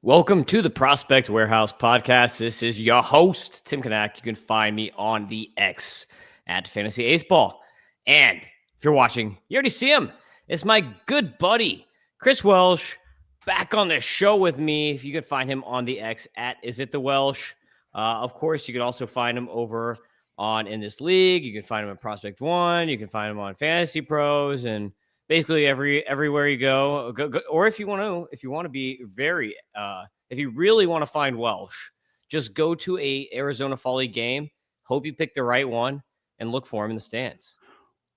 Welcome to the Prospect Warehouse podcast. This is your host, Tim Kanak. You can find me on the X at Fantasy Aceball. And if you're watching, you already see him. It's my good buddy, Chris Welsh, back on the show with me. If you can find him on the X at Is It The Welsh. Of course, you can also find him over on In This League. You can find him on Prospect One. You can find him on Fantasy Pros and basically everywhere you go, or if you want to be very, if you really want to find Welsh, just go to a Arizona Fall League game. Hope you pick the right one and look for him in the stands.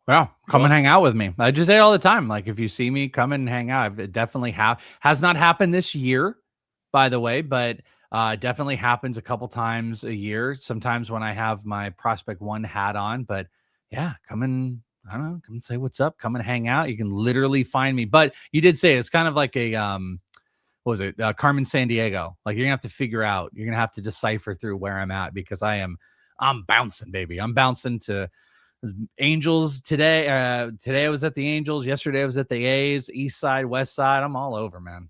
Well, come and hang out with me. I just say it all the time. Like, if you see me, come and hang out. It definitely has not happened this year, by the way, but definitely happens a couple times a year. Sometimes when I have my Prospect One hat on, but yeah, come and say what's up. Come and hang out. You can literally find me. But you did say it's kind of like a what was it? Carmen Sandiego. Like, you're gonna have to figure out. You're gonna have to decipher through where I'm at, because I'm bouncing, baby. I'm bouncing to Angels today. Today I was at the Angels. Yesterday I was at the A's. East side, West side. I'm all over, man.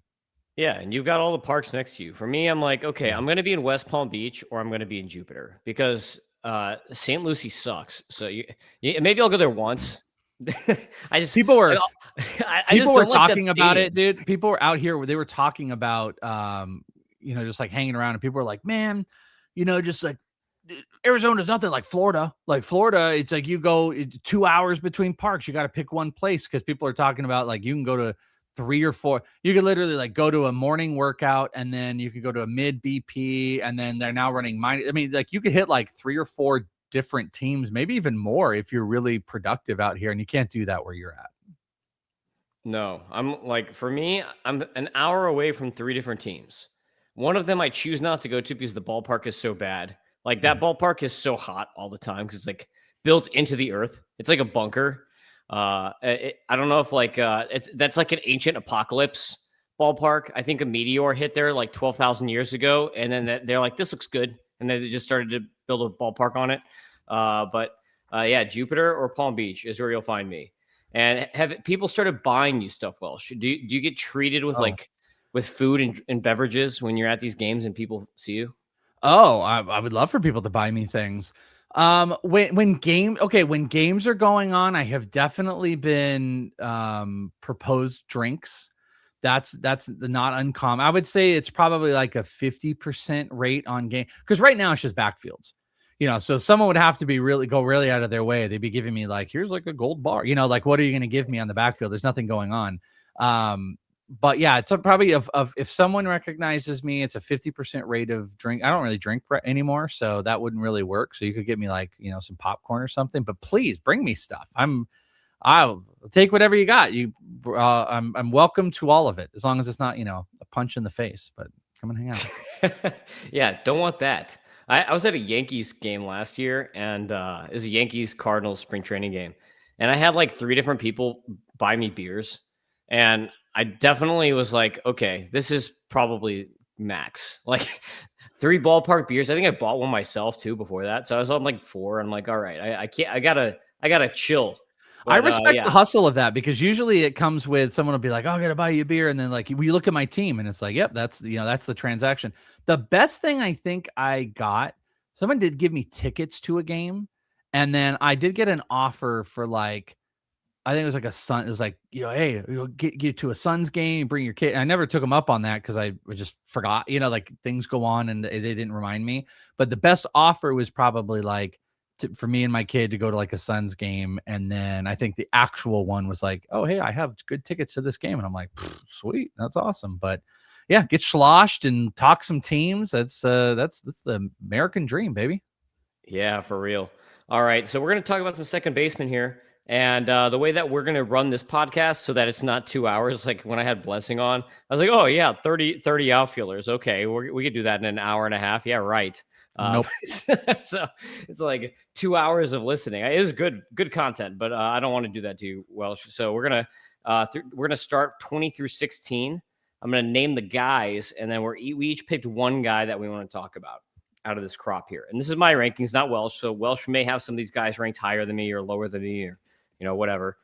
Yeah, and you've got all the parks next to you. For me, I'm like, okay, I'm gonna be in West Palm Beach or I'm gonna be in Jupiter because St. Lucie sucks. So maybe I'll go there once. People were talking like about it, dude. People were out here where they were talking about just like hanging around, and people were like, man, just like Arizona's nothing like Florida. Like Florida, it's like you go 2 hours between parks. You got to pick one place, because people are talking about like you can go to 3 or 4. You could literally like go to a morning workout, and then you could go to a mid BP, and then they're now running mine. I mean, like you could hit like 3 or 4 different teams, maybe even more if you're really productive out here, and you can't do that where you're at. No, I'm like, for me, I'm an hour away from 3 different teams. One of them I choose not to go to because the ballpark is so bad. Like, that ballpark is so hot all the time because it's like built into the earth. It's like a bunker. I don't know if like that's like an ancient apocalypse ballpark. I think a meteor hit there like 12,000 years ago, and then they're like, this looks good, and then they just started to build a ballpark on it. But yeah, Jupiter or Palm Beach is where you'll find me. And have people started buying you stuff? Well, do you get treated with with food and beverages when you're at these games and people see you? Oh, I would love for people to buy me things. When games are going on, I have definitely been proposed drinks. That's not uncommon. I would say it's probably like a 50% rate on game, because right now it's just backfields. So someone would have to be go really out of their way. They'd be giving me like, here's like a gold bar, like, what are you going to give me on the backfield? There's nothing going on. But yeah, it's probably if someone recognizes me, it's a 50% rate of drink. I don't really drink anymore, so that wouldn't really work. So you could get me like, some popcorn or something, but please bring me stuff. I'll take whatever you got. I'm welcome to all of it, as long as it's not, a punch in the face, but come and hang out. Yeah. Don't want that. I was at a Yankees game last year, and it was a Yankees Cardinals spring training game. And I had like 3 different people buy me beers, and I definitely was like, okay, this is probably max. Like 3 ballpark beers. I think I bought one myself too before that. So I was on like 4. And I'm like, all right, I can't, I gotta chill. But, I respect the hustle of that, because usually it comes with someone will be like, oh, I gotta buy you a beer. And then like, we look at my team and it's like, yep, that's the transaction. The best thing I think I got, someone did give me tickets to a game. And then I did get an offer for like, I think it was like it was like, hey, you'll get you to a Suns game, bring your kid. And I never took them up on that because I just forgot, like things go on and they didn't remind me. But the best offer was probably like for me and my kid to go to like a Suns game. And then I think the actual one was like, oh, hey, I have good tickets to this game. And I'm like, sweet, that's awesome. But yeah, get sloshed and talk some teams. That's the American dream, baby. Yeah, for real. All right. So we're going to talk about some second baseman here. And the way that we're going to run this podcast so that it's not 2 hours, like when I had Blessing on, I was like, oh, yeah, 30 outfielders. Okay, we could do that in an hour and a half. Yeah, right. Nope. So it's like 2 hours of listening. It is good content, but I don't want to do that to you, Welsh. So we're gonna start 20 through 16. I'm gonna name the guys, and then we each picked one guy that we want to talk about out of this crop here. And this is my rankings, not Welsh. So Welsh may have some of these guys ranked higher than me or lower than me, or whatever.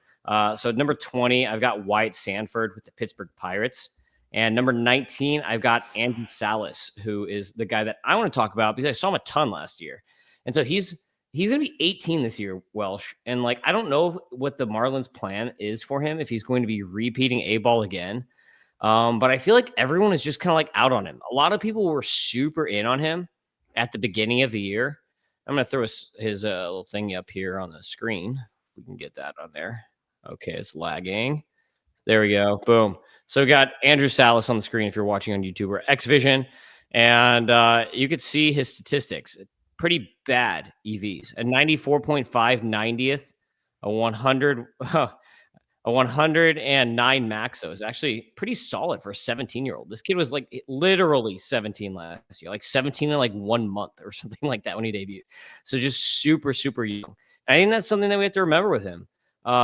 So number 20, I've got Wyatt Sanford with the Pittsburgh Pirates. And number 19, I've got Andrew Salas, who is the guy that I want to talk about because I saw him a ton last year. And so he's going to be 18 this year, Welsh. And like, I don't know what the Marlins plan is for him, if he's going to be repeating A ball again. But I feel like everyone is just kind of like out on him. A lot of people were super in on him at the beginning of the year. I'm going to throw his little thing up here on the screen. We can get that on there. Okay, it's lagging. There we go. Boom. So we got Andrew Salas on the screen if you're watching on YouTube or Xvision. And you could see his statistics. Pretty bad EVs. A 94.5 90th, a 100, a 109 Maxo is actually pretty solid for a 17-year-old. This kid was like literally 17 last year, like 17 in like 1 month or something like that when he debuted. So just super, super young. And I think that's something that we have to remember with him.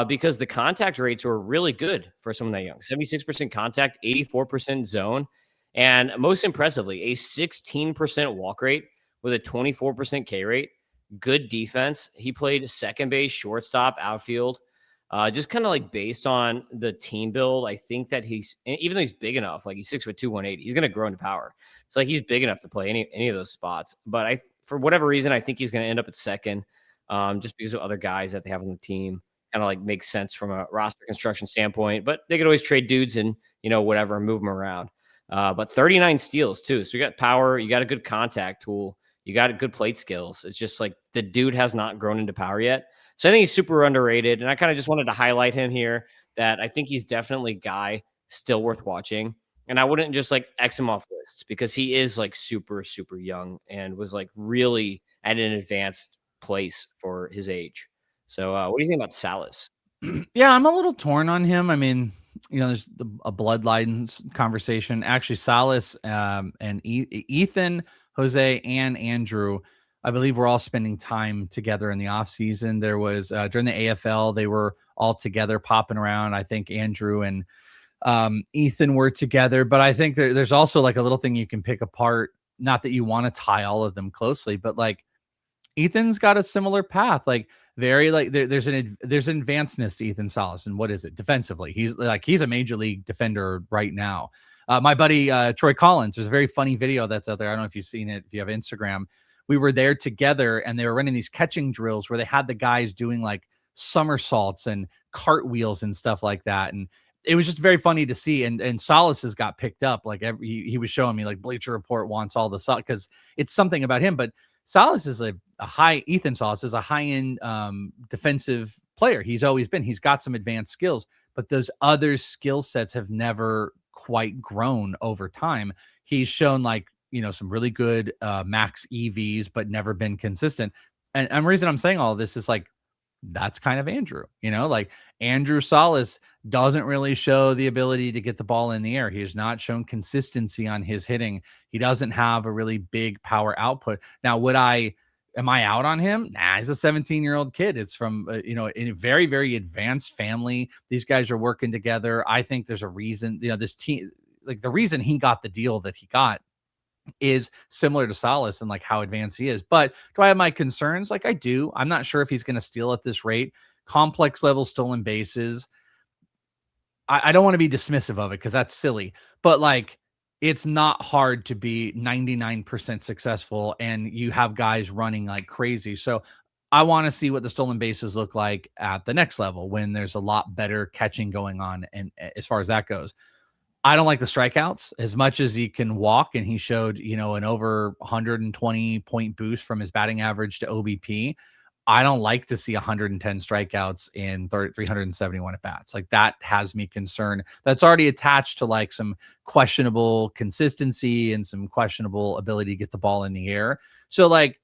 Because the contact rates were really good for someone that young. 76% contact, 84% zone, and most impressively, a 16% walk rate with a 24% K rate. Good defense. He played second base, shortstop, outfield. Just kind of like based on the team build, I think that even though he's big enough, like he's 6'2", 180, he's going to grow into power. So like he's big enough to play any of those spots. But for whatever reason, I think he's going to end up at second, just because of other guys that they have on the team. Kind of like makes sense from a roster construction standpoint, but they could always trade dudes and, whatever, move them around. But 39 steals too. So you got power, you got a good contact tool, you got good plate skills. It's just like the dude has not grown into power yet. So I think he's super underrated. And I kind of just wanted to highlight him here, that I think he's definitely a guy still worth watching. And I wouldn't just like X him off lists because he is like super, super young and was like really at an advanced place for his age. So, what do you think about Salas? Yeah, I'm a little torn on him. I mean, there's a bloodlines conversation. Actually, Salas and Ethan, Jose, and Andrew, I believe we're all spending time together in the off season. There was during the AFL, they were all together popping around. I think Andrew and Ethan were together, but I think there's also like a little thing you can pick apart. Not that you want to tie all of them closely, but like Ethan's got a similar path, like very like there's an advancedness to Ethan Salas. And what is it defensively? He's a major league defender right now. My buddy Troy Collins, there's a very funny video that's out there. I don't know if you've seen it, if you have Instagram. We were there together and they were running these catching drills where they had the guys doing like somersaults and cartwheels and stuff like that. And it was just very funny to see. And Salas has got picked up. Like he was showing me like Bleacher Report wants all the stuff because it's something about him. But Salas is Ethan Salas is a high-end defensive player. He's always been. He's got some advanced skills, but those other skill sets have never quite grown over time. He's shown like, some really good max EVs, but never been consistent. And the reason I'm saying all of this is like, that's kind of Andrew, like Andrew Salas doesn't really show the ability to get the ball in the air. He has not shown consistency on his hitting. He doesn't have a really big power output. Now, am I out on him? Nah, he's a 17-year-old kid. It's from, in a very, very advanced family. These guys are working together. I think there's a reason, this team, like the reason he got the deal that he got is similar to Salas and like how advanced he is. But do I have my concerns? Like I do. I'm not sure if he's going to steal at this rate. Complex level stolen bases. I don't want to be dismissive of it because that's silly, but like it's not hard to be 99% successful and you have guys running like crazy. So I want to see what the stolen bases look like at the next level when there's a lot better catching going on. And as far as that goes, I don't like the strikeouts as much as he can walk. And he showed, an over 120 point boost from his batting average to OBP. I don't like to see 110 strikeouts in 371 at bats. Like that has me concerned. That's already attached to like some questionable consistency and some questionable ability to get the ball in the air. So like,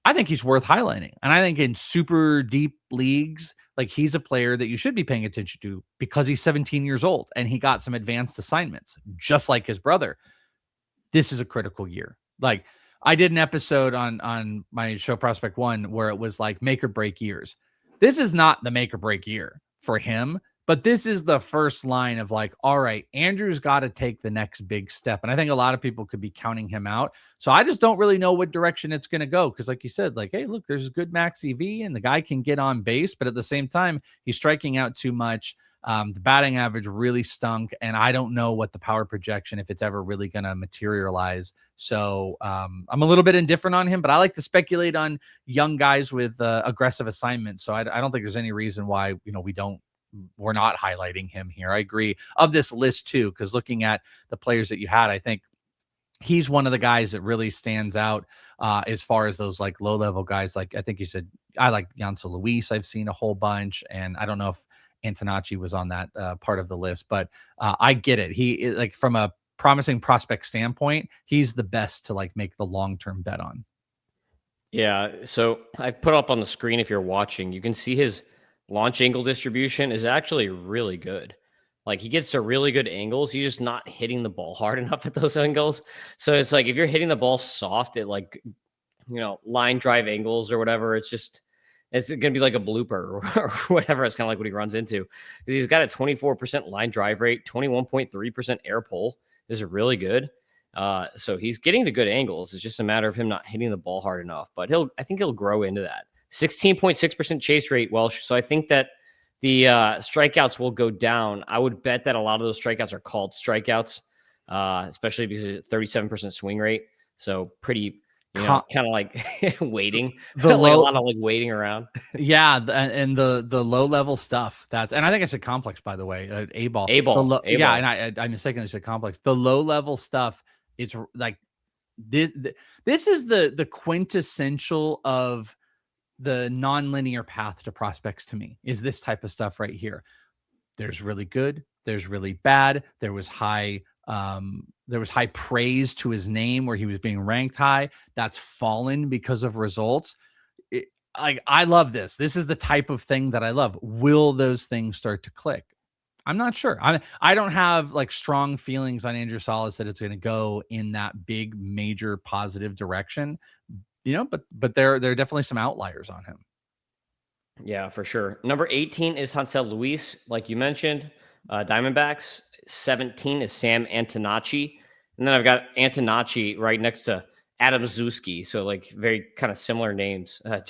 I think he's worth highlighting. And I think in super deep leagues, like he's a player that you should be paying attention to because he's 17 years old and he got some advanced assignments, just like his brother. This is a critical year. Like I did an episode on my show Prospect One where it was like make or break years. This is not the make or break year for him But this is the first line of like, all right, Andrew's got to take the next big step. And I think a lot of people could be counting him out. So I just don't really know what direction it's going to go. Cause like you said, like, hey, look, there's a good max EV and the guy can get on base, but at the same time, he's striking out too much. The batting average really stunk. And I don't know what the power projection, if it's ever really going to materialize. So I'm a little bit indifferent on him, but I like to speculate on young guys with aggressive assignments. So I don't think there's any reason why, we're not highlighting him here. I agree of this list too, because looking at the players that you had, I think he's one of the guys that really stands out as far as those like low level guys. Like I think you said, I like Janso Luis. I've seen a whole bunch, and I don't know if Antonacci was on that part of the list, but I get it. He like from a promising prospect standpoint, he's the best to like make the long-term bet on. Yeah. So I've put up on the screen, if you're watching, you can see his launch angle distribution is actually really good. Like he gets to really good angles. He's just not hitting the ball hard enough at those angles. So it's like if you're hitting the ball soft at like, line drive angles or whatever, it's going to be like a blooper or whatever. It's kind of like what he runs into. He's got a 24% line drive rate, 21.3% air pull. This is really good. So he's getting to good angles. It's just a matter of him not hitting the ball hard enough, but I think he'll grow into that. 16.6% chase rate, Welsh. So I think that the strikeouts will go down. I would bet that a lot of those strikeouts are called strikeouts, especially because it's 37% swing rate. So pretty, kind of like waiting, like a lot of like waiting around. Yeah, and the low level stuff. And I think I said complex, by the way, A ball. Yeah, and I mistakenly said complex. The low level stuff. It's like this is the quintessential of the non-linear path to prospects to me, is this type of stuff right here. There's really good, there's really bad. There was high praise to his name where he was being ranked high. That's fallen because of results. I love this. This is the type of thing that I love. Will those things start to click? I'm not sure. I don't have like strong feelings on Andrew Salas that it's going to go in that big major positive direction. But there are definitely some outliers on him. Yeah, for sure. Number 18 is Hansel Luis, like you mentioned. Diamondbacks. 17 is Sam Antonacci. And then I've got Antonacci right next to Adam Zuski. So like very kind of similar names. So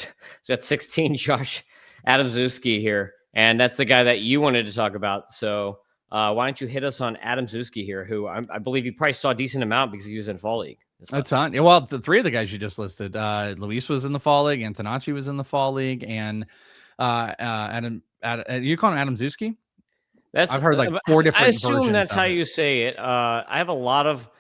got 16 Josh Adamczewski here. And that's the guy that you wanted to talk about. So why don't you hit us on Adam Zuski here, who I believe you probably saw a decent amount because he was in Fall League. That's on. Well, the three of the guys you just listed, Luis was in the Fall League, Antonacci was in the Fall League, and Adam, you call him Adam Zuski? I've heard like four different versions. I assume that's how you say it. I have a lot of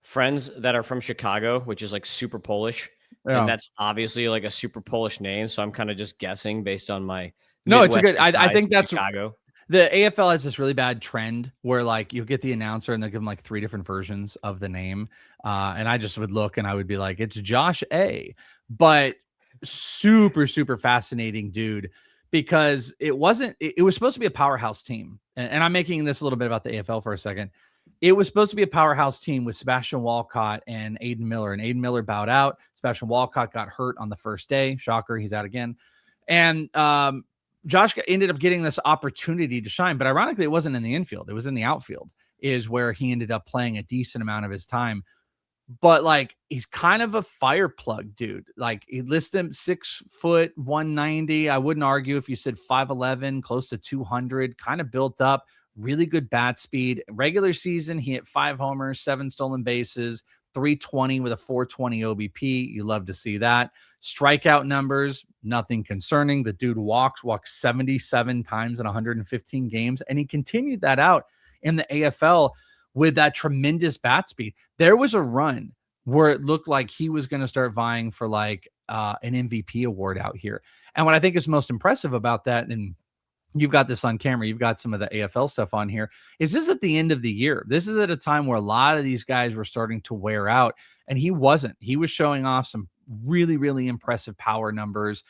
friends that are from Chicago, which is like super Polish. Yeah. And that's obviously like a super Polish name. So I'm kind of just guessing based on my. No, it's a good. I think that's Chicago. The AFL has this really bad trend where like you get the announcer and they give him like three different versions of the name. And I just would look and I would be like, it's Josh A. But super, super fascinating dude, because it was supposed to be a powerhouse team. And I'm making this a little bit about the AFL for a second. It was supposed to be a powerhouse team with Sebastian Walcott and Aiden Miller. And Aiden Miller bowed out. Sebastian Walcott got hurt on the first day. Shocker, he's out again. And Josh ended up getting this opportunity to shine. But ironically, it wasn't in the infield. It was in the outfield, is where he ended up playing a decent amount of his time. But like, he's kind of a fire plug dude. Like, he listed him 6 foot 190. I wouldn't argue if you said 5'11", close to 200, kind of built up, really good bat speed. Regular season, he hit 5 homers, 7 stolen bases, 320 with a 420 OBP. You love to see that. Strikeout numbers, nothing concerning. The dude walked 77 times in 115 games, and he continued that out in the AFL with that tremendous bat speed. There was a run where it looked like he was going to start vying for like an MVP award out here. And what I think is most impressive about that, and you've got this on camera, you've got some of the AFL stuff on here, is this at the end of the year. This is at a time where a lot of these guys were starting to wear out, and he wasn't. He was showing off some really, really impressive power numbers.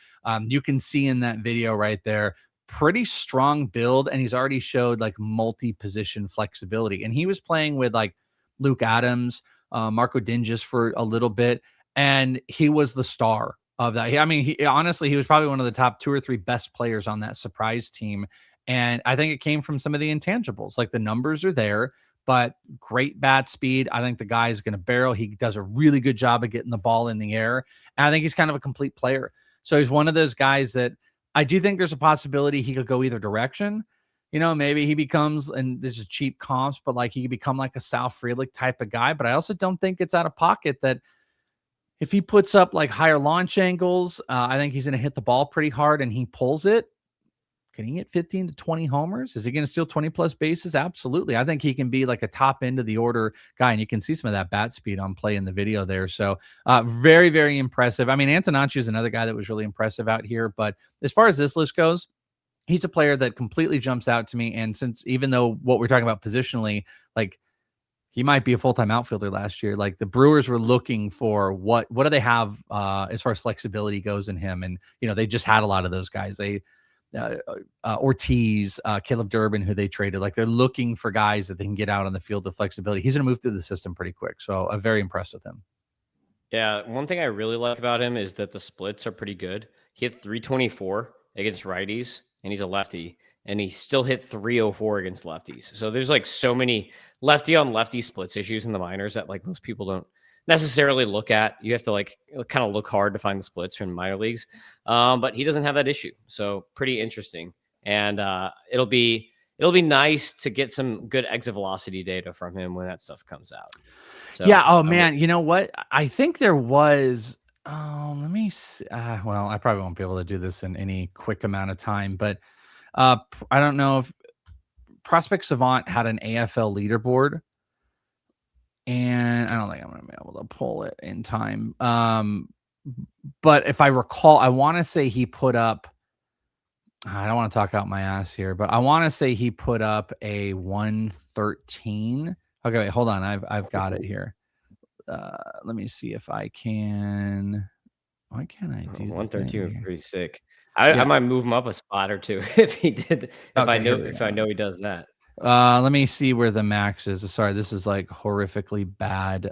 You can see in that video right there, pretty strong build, and he's already showed like multi-position flexibility. And he was playing with like Luke Adams, Marco Dinges for a little bit, and he was the star of that. I mean, honestly, he was probably one of the top 2 or 3 best players on that surprise team. And I think it came from some of the intangibles. Like the numbers are there, but great bat speed. I think the guy is going to barrel. He does a really good job of getting the ball in the air. And I think he's kind of a complete player. So he's one of those guys that I do think there's a possibility he could go either direction. Maybe he becomes, and this is cheap comps, but like he could become like a Sal Frelick type of guy. But I also don't think it's out of pocket that if he puts up like higher launch angles, I think he's going to hit the ball pretty hard and he pulls it. Can he hit 15 to 20 homers? Is he going to steal 20 plus bases? Absolutely. I think he can be like a top end of the order guy. And you can see some of that bat speed on play in the video there. So very, very impressive. I mean, Antonacci is another guy that was really impressive out here. But as far as this list goes, he's a player that completely jumps out to me. And since even though what we're talking about positionally, like he might be a full-time outfielder last year, like the Brewers were looking for what do they have as far as flexibility goes in him. And, they just had a lot of those guys. They Ortiz, Caleb Durbin, who they traded, like they're looking for guys that they can get out on the field of flexibility. He's going to move through the system pretty quick. So I'm very impressed with him. Yeah. One thing I really like about him is that the splits are pretty good. He hit 324 against righties and he's a lefty, and he still hit 304 against lefties. So there's like so many lefty on lefty splits issues in the minors that like most people don't necessarily look at. You have to like kind of look hard to find the splits from minor leagues. But he doesn't have that issue. So pretty interesting. And it'll be nice to get some good exit velocity data from him when that stuff comes out. So, yeah. Oh man. You know what? I think there was, let me see. Well, I probably won't be able to do this in any quick amount of time, but I don't know if Prospect Savant had an AFL leaderboard, and I don't think I'm going to be able to pull it in time. But if I recall, I want to say he put up, I don't want to talk out my ass here, but I want to say he put up a 113. Okay, wait, hold on. I've got it here. Let me see if I can. Why can't I do 113 would be pretty sick. I might move him up a spot or two if he did. If I know he does that. Let me see where the max is. Sorry, this is like horrifically bad.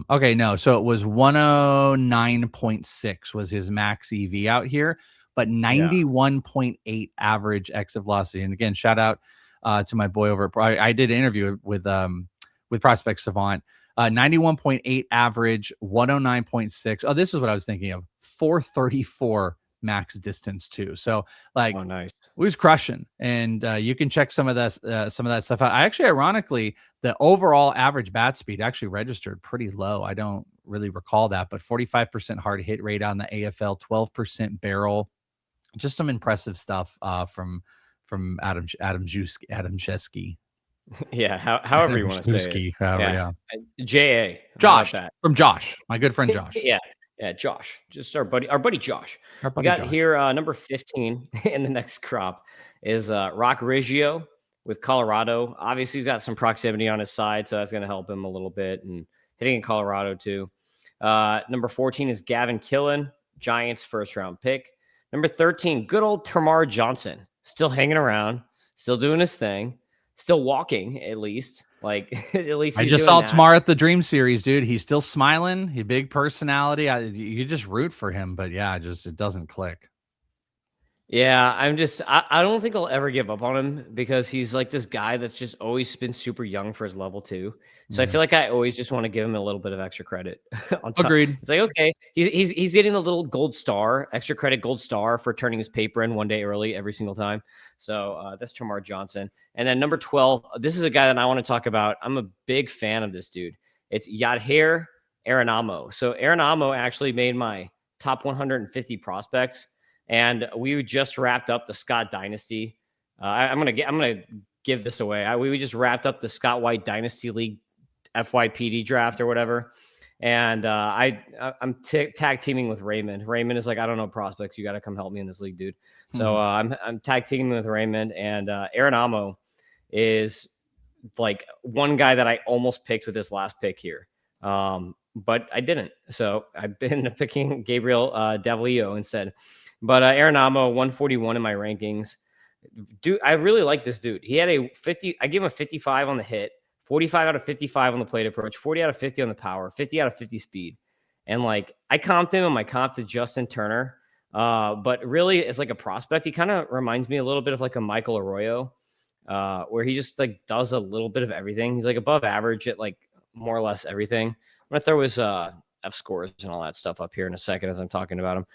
Okay, no. So it was 109.6 was his max EV out here, but 91.8 average exit velocity. And again, shout out to my boy over at I did an interview with Prospect Savant. 91.8 average, 109.6. Oh, this is what I was thinking of. 434 max distance too. So like, oh, nice. We was crushing, and you can check some of that stuff out. I actually, ironically, the overall average bat speed actually registered pretty low. I don't really recall that, but 45% hard hit rate on the AFL, 12% barrel, just some impressive stuff from Adam Shesky. Yeah, however you want to say it. J.A. Josh from Josh, my good friend Josh. Yeah, Josh, just our buddy Josh. We got Josh. Here number 15 in the next crop is Rock Riggio with Colorado. Obviously, he's got some proximity on his side, so that's going to help him a little bit, and hitting in Colorado too. Number 14 is Gavin Killen, Giants first-round pick. Number 13, good old Termarr Johnson, still hanging around, still doing his thing. Still walking, at least. Like, at least I just saw Termarr at the Dream Series, dude. He's still smiling. He big personality. You just root for him, but yeah, it doesn't click. Yeah, I don't think I'll ever give up on him because he's like this guy that's just always been super young for his level too. So I feel like I always just want to give him a little bit of extra credit on top. Agreed. It's like, okay, he's getting the little gold star, extra credit gold star for turning his paper in one day early every single time. So that's Termarr Johnson. And then number 12, this is a guy that I want to talk about. I'm a big fan of this dude. It's Yadhir Arenamo. So Arenamo actually made my top 150 prospects. And we just wrapped up the Scott Dynasty. I'm gonna give this away. We just wrapped up the Scott White Dynasty League FYPD draft or whatever. And I'm tag teaming with Raymond. Raymond is like, I don't know prospects. You got to come help me in this league, dude. So I'm tag teaming with Raymond, and Arenamo is like one guy that I almost picked with this last pick here. But I didn't. So I've been picking Gabriel Davalillo instead. But Arenamo, 141 in my rankings. Dude, I really like this dude. He had a 50. I gave him a 55 on the hit, 45 out of 55 on the plate approach, 40 out of 50 on the power, 50 out of 50 speed. And like I comped him on my comp to Justin Turner But really, as like a prospect, he kind of reminds me a little bit of like a Michael Arroyo, where he just like does a little bit of everything. He's like above average at like more or less everything. I'm gonna throw his fScores and all that stuff up here in a second as I'm talking about him.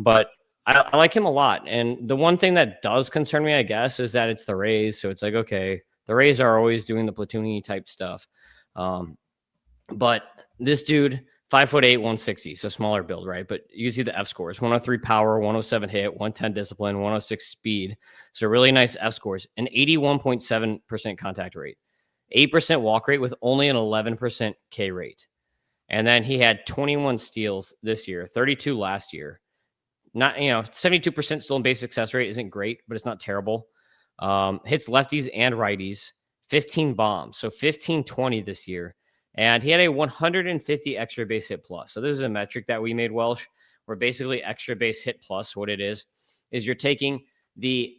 But I like him a lot. And the one thing that does concern me, I guess, is that it's the Rays. So it's like, okay, the Rays are always doing the platoony type stuff. But this dude, 5'8", 160, so smaller build, right? But you see the fScores: 103 power, 107 hit, 110 discipline, 106 speed. So really nice fScores, an 81.7% contact rate, 8% walk rate with only an 11% K rate. And then he had 21 steals this year, 32 last year. Not, 72% stolen base success rate isn't great, but it's not terrible. Hits lefties and righties, 15 bombs. So 15-20 this year. And he had a 150 extra base hit plus. So this is a metric that we made, Welsh, where basically extra base hit plus, what it is you're taking the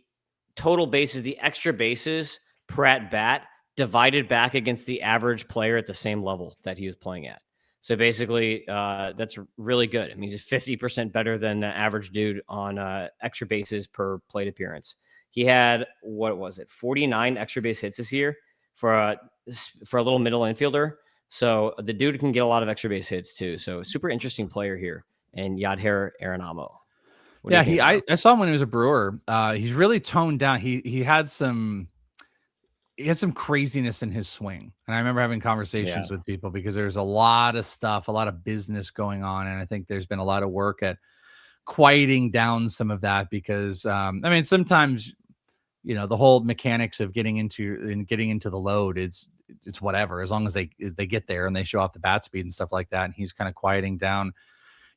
total bases, the extra bases per at bat, divided back against the average player at the same level that he was playing at. So basically, that's really good. It means it's 50% better than the average dude on extra bases per plate appearance. He had, 49 extra base hits this year for a little middle infielder. So the dude can get a lot of extra base hits too. So super interesting player here, and Yadher Arenamo. Yeah, I saw him when he was a Brewer. He's really toned down. He had some craziness in his swing. And I remember having conversations with people because there's a lot of stuff, a lot of business going on. And I think there's been a lot of work at quieting down some of that because, sometimes, the whole mechanics of getting into the load, it's whatever, as long as they get there and they show off the bat speed and stuff like that. And he's kind of quieting down.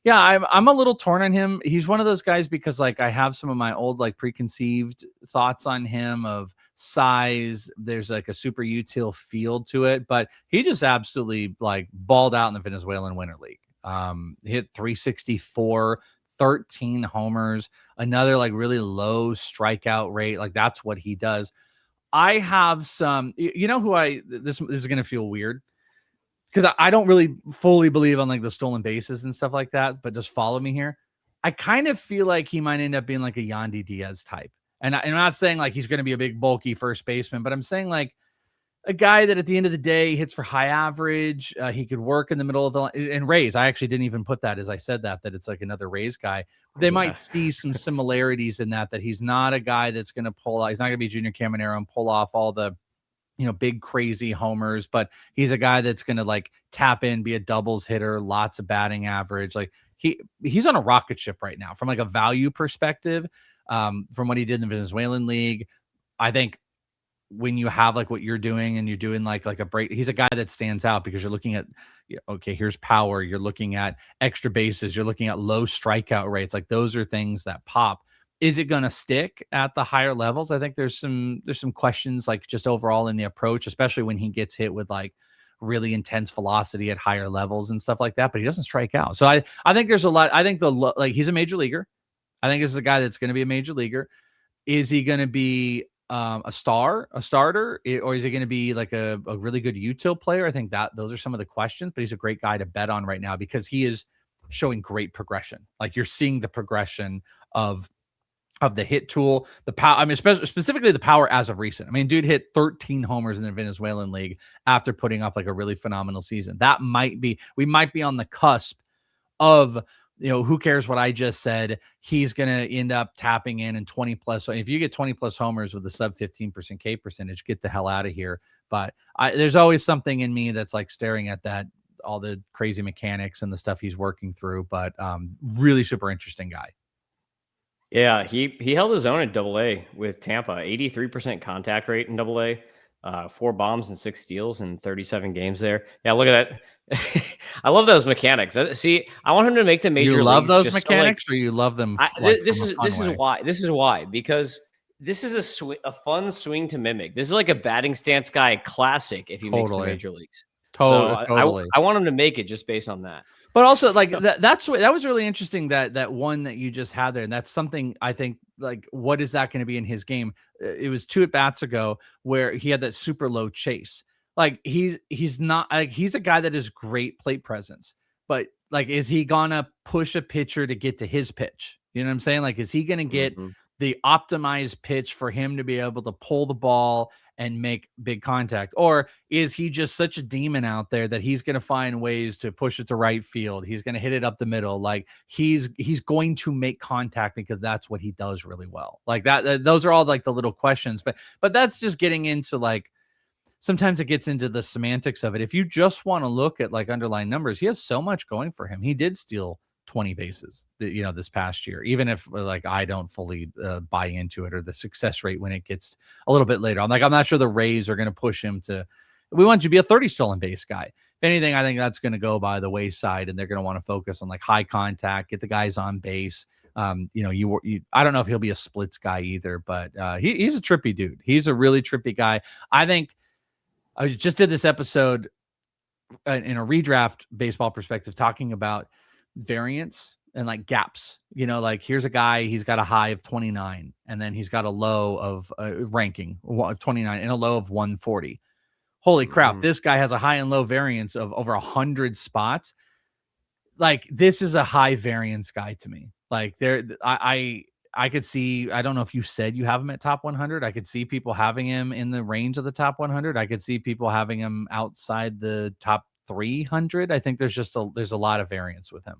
Yeah, I'm a little torn on him. He's one of those guys because like I have some of my old like preconceived thoughts on him of size. There's like a super util field to it, but he just absolutely like balled out in the Venezuelan Winter League. Hit 364, 13 homers, another like really low strikeout rate. Like that's what he does. I have some, this is going to feel weird, because I don't really fully believe on like the stolen bases and stuff like that, but just follow me here. I kind of feel like he might end up being like a Yandy Diaz type. And I'm not saying like he's going to be a big bulky first baseman, but I'm saying like a guy that at the end of the day hits for high average. He could work in the middle of and Rays. I actually didn't even put that as I said that it's like another Rays guy. They might see some similarities in that he's not a guy that's going to pull out. He's not going to be Junior Caminero and pull off all the big crazy homers, but he's a guy that's going to like tap in, be a doubles hitter, lots of batting average. Like he's on a rocket ship right now from like a value perspective, from what he did in the Venezuelan league. I think when you have like what you're doing and you're doing like a break, he's a guy that stands out because you're looking at, okay, here's power. You're looking at extra bases. You're looking at low strikeout rates. Like those are things that pop. Is it going to stick at the higher levels? I think there's some questions like just overall in the approach, especially when he gets hit with like really intense velocity at higher levels and stuff like that, but he doesn't strike out. So I think there's a lot. I think he's a major leaguer. I think this is a guy that's going to be a major leaguer. Is he going to be a starter, or is he going to be like a really good util player? I think that those are some of the questions, but he's a great guy to bet on right now because he is showing great progression. Like you're seeing the progression of the hit tool, the power. I mean, specifically the power as of recent. I mean, dude hit 13 homers in the Venezuelan league after putting up like a really phenomenal season. We might be on the cusp of, who cares what I just said? He's going to end up tapping in 20 plus. So if you get 20 plus homers with a sub 15% K percentage, get the hell out of here. But there's always something in me that's like staring at that, all the crazy mechanics and the stuff he's working through, but really super interesting guy. Yeah, he held his own at AA with Tampa, 83% contact rate in AA, 4 bombs and 6 steals in 37 games there. Yeah, look at that. I love those mechanics. See, I want him to make the major leagues. You love those mechanics, or you love them? This is why, because this is a fun swing to mimic. This is like a batting stance guy classic if he makes the major leagues. Totally. I want him to make it just based on that. But also, like that was really interesting that one that you just had there, and that's something I think like what is that going to be in his game? It was 2 at bats ago where he had that super low chase. Like he's not like he's a guy that is great plate presence, but like, is he gonna push a pitcher to get to his pitch? You know what I'm saying? Like, is he gonna get the optimized pitch for him to be able to pull the ball and make big contact? Or is he just such a demon out there that he's going to find ways to push it to right field? He's going to hit it up the middle. Like, he's going to make contact because that's what he does really well. Like those are all like the little questions, but that's just getting into like, sometimes it gets into the semantics of it. If you just want to look at like underlying numbers, he has so much going for him. He did steal 20 bases, this past year, even if like I don't fully buy into it, or the success rate when it gets a little bit later. I'm not sure the Rays are going to push him to, we want you to be a 30 stolen base guy. If anything, I think that's going to go by the wayside, and they're going to want to focus on like high contact, get the guys on base. I don't know if he'll be a splits guy either, but he's a trippy dude. He's a really trippy guy. I think I just did this episode in a redraft baseball perspective, talking about variance and like gaps. Like, here's a guy, he's got a high of 29, and then he's got a low of ranking 29 and a low of 140. Holy crap. This guy has a high and low variance of over 100 spots. Like, this is a high variance guy to me. Like, I could see, I don't know if you said you have him at top 100. I could see people having him in the range of the top 100. I could see people having him outside the top 300. I think there's a lot of variance with him.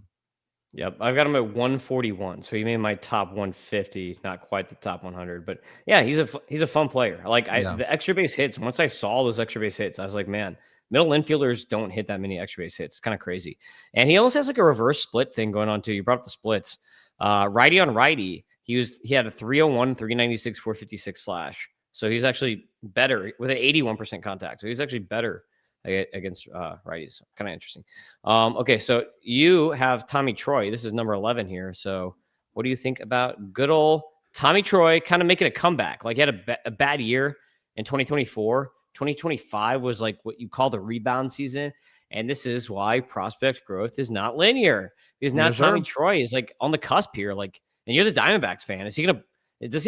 Yep, I've got him at 141, so he made my top 150, not quite the top 100, but yeah, he's a fun player. Like, the extra base hits. Once I saw those extra base hits, I was like, man, middle infielders don't hit that many extra base hits. It's kind of crazy. And he almost has like a reverse split thing going on too. You brought up the splits, righty on righty. He had a 301, 396, 456 slash. So he's actually better with an 81% contact. So he's actually better against righties. Kind of interesting. Okay, so you have Tommy Troy. This is number 11 here. So what do you think about good old Tommy Troy kind of making a comeback? Like, he had a bad year in 2024. 2025 was like what you call the rebound season. And this is why prospect growth is not linear. Because now Tommy Troy is like on the cusp here. Like, and you're the Diamondbacks fan. Does he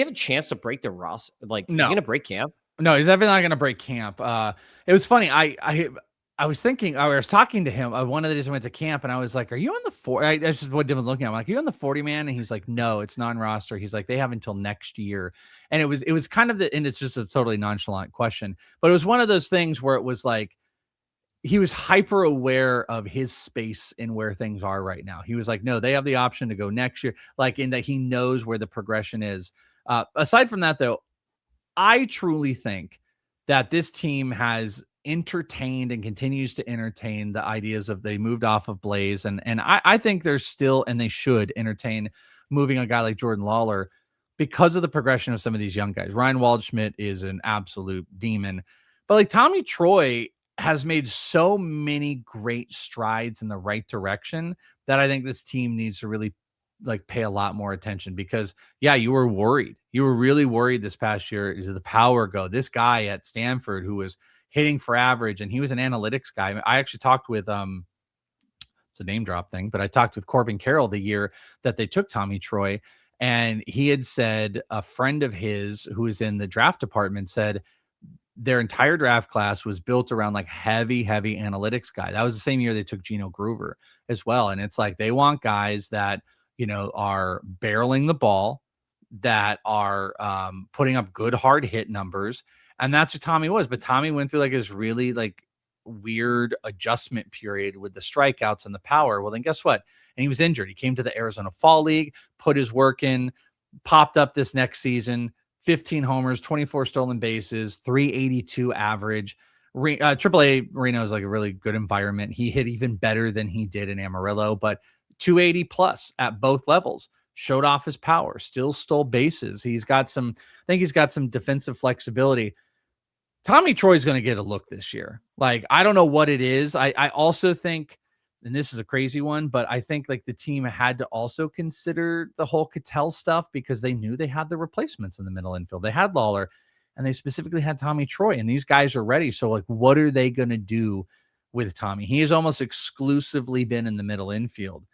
have a chance to break the roster? Like, no. Is he going to break camp? No, he's definitely not going to break camp. It was funny. I was thinking, I was talking to him. One of the days I went to camp, and I was like, are you on the 40? I just what Dim was looking at. I'm like, are you on the 40 man? And he's like, no, it's non-roster. He's like, they have until next year. And it was kind of and it's just a totally nonchalant question, but it was one of those things where it was like, he was hyper aware of his space and where things are right now. He was like, no, they have the option to go next year. Like, in that he knows where the progression is. Aside from that, though, I truly think that this team has entertained and continues to entertain the ideas of, they moved off of Blaze. And I think there's still, and they should entertain moving a guy like Jordan Lawler because of the progression of some of these young guys. Ryan Waldschmidt is an absolute demon, but like Tommy Troy has made so many great strides in the right direction that I think this team needs to really like pay a lot more attention. Because you were worried. You were really worried this past year. Did the power go? This guy at Stanford who was hitting for average, and he was an analytics guy. I actually talked with it's a name drop thing, but I talked with Corbin Carroll the year that they took Tommy Troy, and he had said a friend of his who was in the draft department said their entire draft class was built around like heavy analytics guy. That was the same year they took Gino Groover as well. And it's like, they want guys that, are barreling the ball, that are putting up good hard hit numbers. And that's what Tommy was. But Tommy went through like his really like weird adjustment period with the strikeouts and the power. Well, then guess what? And he was injured. He came to the Arizona Fall League, put his work in, popped up this next season, 15 homers, 24 stolen bases, 382 average. AAA Reno is like a really good environment. He hit even better than he did in Amarillo, but 280 plus at both levels. Showed off his power, still stole bases. I think he's got some defensive flexibility. Tommy Troy's going to get a look this year. Like, I don't know what it is. I also think, and this is a crazy one, but I think like the team had to also consider the whole Cattell stuff, because they knew they had the replacements in the middle infield. They had Lawler, and they specifically had Tommy Troy, and these guys are ready. So like, what are they going to do with Tommy? He has almost exclusively been in the middle infield.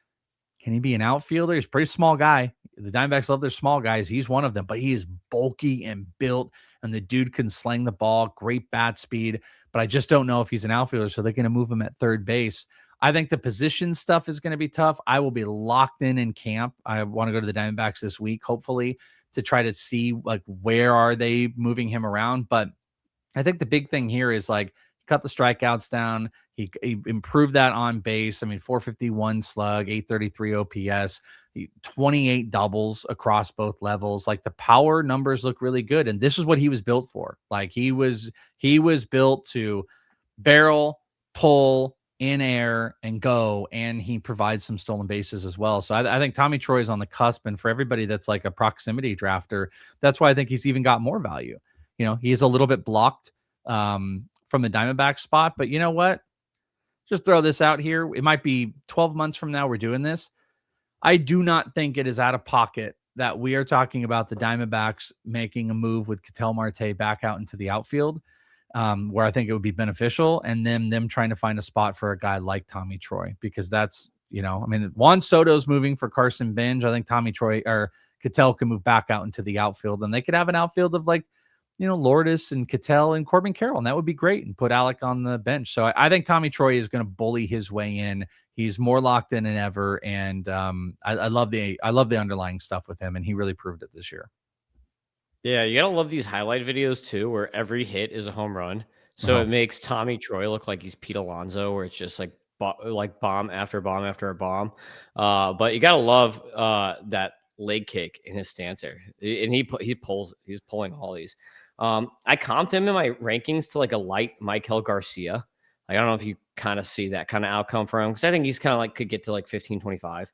Can he be an outfielder? He's a pretty small guy. The Diamondbacks love their small guys. He's one of them, but he is bulky and built, and the dude can sling the ball, great bat speed, but I just don't know if he's an outfielder, so they're going to move him at third base. I think the position stuff is going to be tough. I will be locked in camp. I want to go to the Diamondbacks this week, hopefully, to try to see like where are they moving him around. But I think the big thing here is like cut the strikeouts down. He improved that on base. I mean, 451 slug, 833 OPS, 28 doubles across both levels. Like the power numbers look really good. And this is what he was built for. Like he was built to barrel, pull, in air, and go. And he provides some stolen bases as well. So I think Tommy Troy is on the cusp. And for everybody that's like a proximity drafter, that's why I think he's even got more value. You know, he is a little bit blocked from the Diamondback spot, but you know what? Just throw this out here. It might be 12 months from now we're doing this. I do not think it is out of pocket that we are talking about the Diamondbacks making a move with Ketel Marte back out into the outfield, where I think it would be beneficial, and then them trying to find a spot for a guy like Tommy Troy, because that's, you know, I mean, Juan Soto's moving for Carson Benj. I think Tommy Troy or Ketel can move back out into the outfield, and they could have an outfield of like, you know, Lourdes and Ketel and Corbin Carroll, and that would be great, and put Alec on the bench. So I think Tommy Troy is going to bully his way in. He's more locked in than ever, and I love the underlying stuff with him, and he really proved it this year. Yeah, you gotta love these highlight videos too, where every hit is a home run. So it makes Tommy Troy look like he's Pete Alonso, where it's just like bomb after bomb after bomb. But you gotta love that leg kick in his stance there, and he's pulling all these. I comped him in my rankings to like a light Michael Garcia. Like, I don't know if you kind of see that kind of outcome for him, because I think he's kind of like could get to like 15-25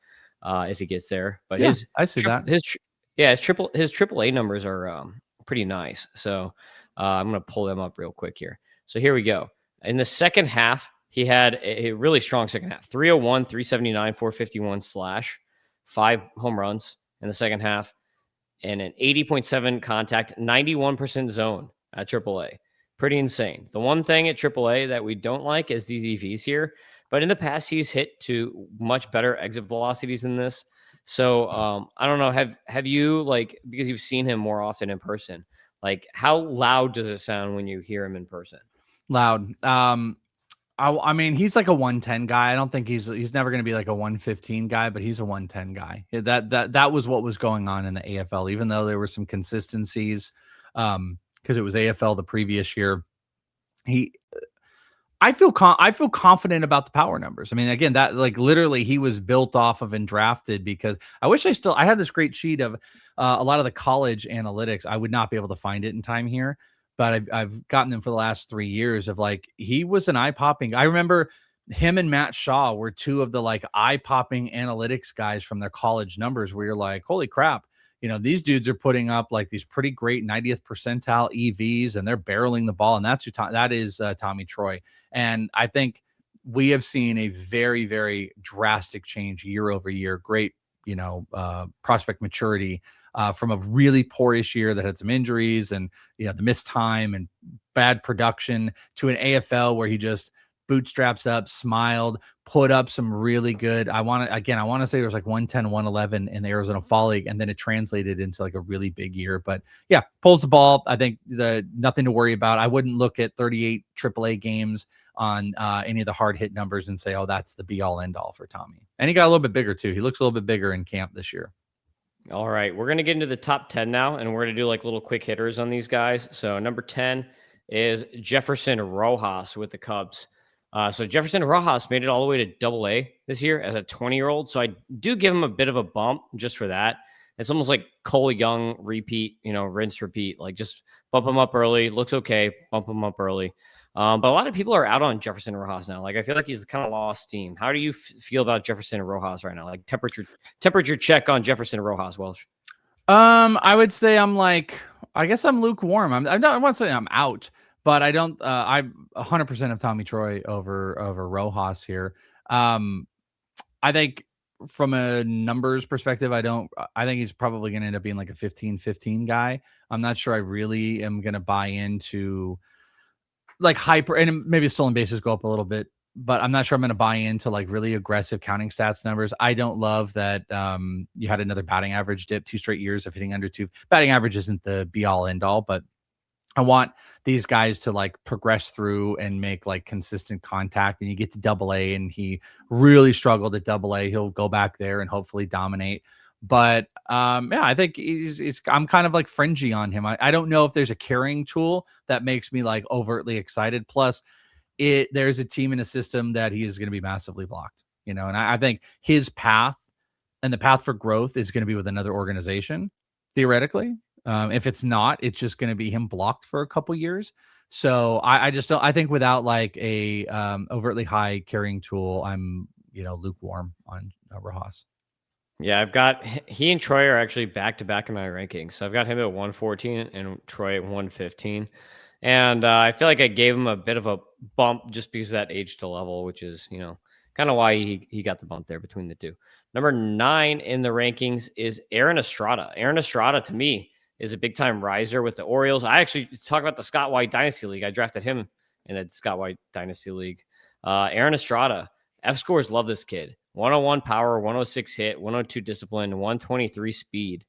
if he gets there. But yeah, I see that. His AAA numbers are pretty nice. So I'm gonna pull them up real quick here. So here we go. In the second half, he had a really strong second half: 301, 379, 451 slash, 5 home runs in the second half, and an 80.7 contact, 91% zone at AAA. Pretty insane. The one thing at AAA that we don't like is these EVs here, but in the past he's hit to much better exit velocities than this. So I don't know. Have you, like, because you've seen him more often in person, like how loud does it sound when you hear him in person? Loud. I mean, he's like a 110 guy. I don't think he's never going to be like a 115 guy, but he's a 110 guy. That was what was going on in the AFL, even though there were some consistencies because it was AFL the previous year. I feel confident about the power numbers. I mean, again, that like literally he was built off of and drafted, because I wish I had this great sheet of a lot of the college analytics. I would not be able to find it in time here, but I've gotten them for the last 3 years of like, he was an eye-popping. I remember him and Matt Shaw were two of the like eye-popping analytics guys from their college numbers, where you're like, holy crap, you know, these dudes are putting up like these pretty great 90th percentile EVs, and they're barreling the ball. And that is Tommy Troy. And I think we have seen a very, very drastic change year over year. Great, you know, prospect maturity from a really poorish year that had some injuries and, you know, the missed time and bad production, to an AFL where he just bootstraps up, smiled, put up some really good. I want to say there was like 110, 111 in the Arizona Fall League, and then it translated into like a really big year. But yeah, pulls the ball. I think nothing to worry about. I wouldn't look at 38 AAA games on any of the hard hit numbers and say, oh, that's the be all end all for Tommy. And he got a little bit bigger too. He looks a little bit bigger in camp this year. All right, we're going to get into the top 10 now, and we're going to do like little quick hitters on these guys. So number 10 is Jefferson Rojas with the Cubs. So Jefferson Rojas made it all the way to Double-A this year as a 20-year-old. So I do give him a bit of a bump just for that. It's almost like Cole Young repeat, you know, rinse, repeat. Like just bump him up early. Looks okay. Bump him up early. But a lot of people are out on Jefferson Rojas now. Like I feel like he's kind of lost steam. How do you feel about Jefferson Rojas right now? Like temperature check on Jefferson Rojas, Welsh. I would say I guess I'm lukewarm. I don't want to say I'm out, but I don't. I'm 100% of Tommy Troy over Rojas here. I think from a numbers perspective, I think he's probably going to end up being like a 15-15 guy. I'm not sure I really am going to buy into like hyper, and maybe stolen bases go up a little bit, but I'm not sure I'm going to buy into like really aggressive counting stats numbers. I don't love that you had another batting average dip 2 straight years of hitting under 2. Batting average isn't the be all end all, but I want these guys to like progress through and make like consistent contact. And you get to AA and he really struggled at AA. He'll go back there and hopefully dominate. But yeah, I think I'm kind of like fringy on him. I don't know if there's a carrying tool that makes me like overtly excited. Plus, there's a team in a system that he is going to be massively blocked, you know, and I think his path and the path for growth is going to be with another organization, theoretically. If it's not, it's just going to be him blocked for a couple years. So I just don't. I think without like a overtly high carrying tool, I'm lukewarm on Rojas. Yeah, I've got he and Troy are actually back to back in my rankings. So I've got him at 114 and Troy at 115. And I feel like I gave him a bit of a bump just because of that age to level, which is, kind of why he got the bump there between the two. Number 9 in the rankings is Aaron Estrada. Aaron Estrada, to me, is a big time riser with the Orioles. I actually talk about the Scott White Dynasty League. I drafted him in the Scott White Dynasty League. Aaron Estrada, fScores love this kid. 101 power, 106 hit, 102 discipline, 123 speed.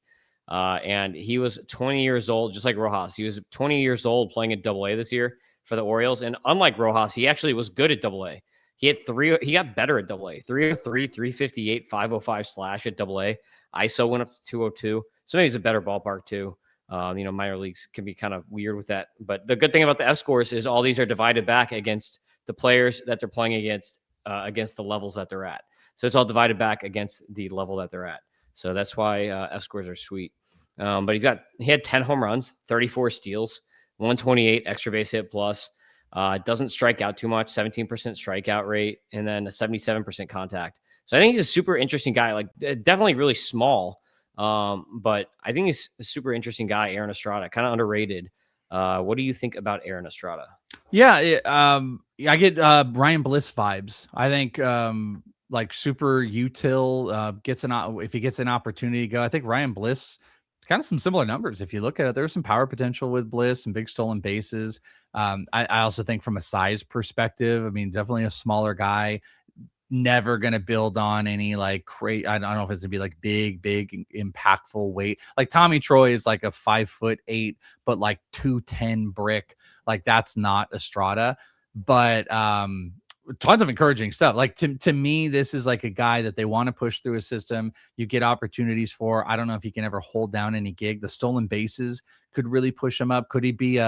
And he was 20 years old, just like Rojas. He was 20 years old playing at AA this year for the Orioles. And unlike Rojas, he actually was good at AA. He got better at AA. 303, 358, 505 slash at AA. ISO went up to 202. So maybe it's a better ballpark too. Minor leagues can be kind of weird with that. But the good thing about the fScores is all these are divided back against the players that they're playing against the levels that they're at. So it's all divided back against the level that they're at. So that's why fScores are sweet. But he had 10 home runs, 34 steals, 128 extra base hit plus. Doesn't strike out too much, 17% strikeout rate, and then a 77% contact. So I think he's a super interesting guy. Like definitely really small, but I think he's a super interesting guy. Aaron Estrada, kind of underrated. What do you think about Aaron Estrada? Yeah, I get Ryan Bliss vibes. I think like super util if he gets an opportunity to go. I think Ryan Bliss, kind of some similar numbers. If you look at it, there's some power potential with Bliss and big stolen bases. I also think from a size perspective, I mean, definitely a smaller guy, never going to build on any like I don't know if it's gonna be like big, impactful weight. Like Tommy Troy is like a 5'8", but like 210 brick. Like that's not Estrada, but tons of encouraging stuff. Like to me, this is like a guy that they want to push through a system. You get opportunities for. I don't know if he can ever hold down any gig. The stolen bases could really push him up. Could he be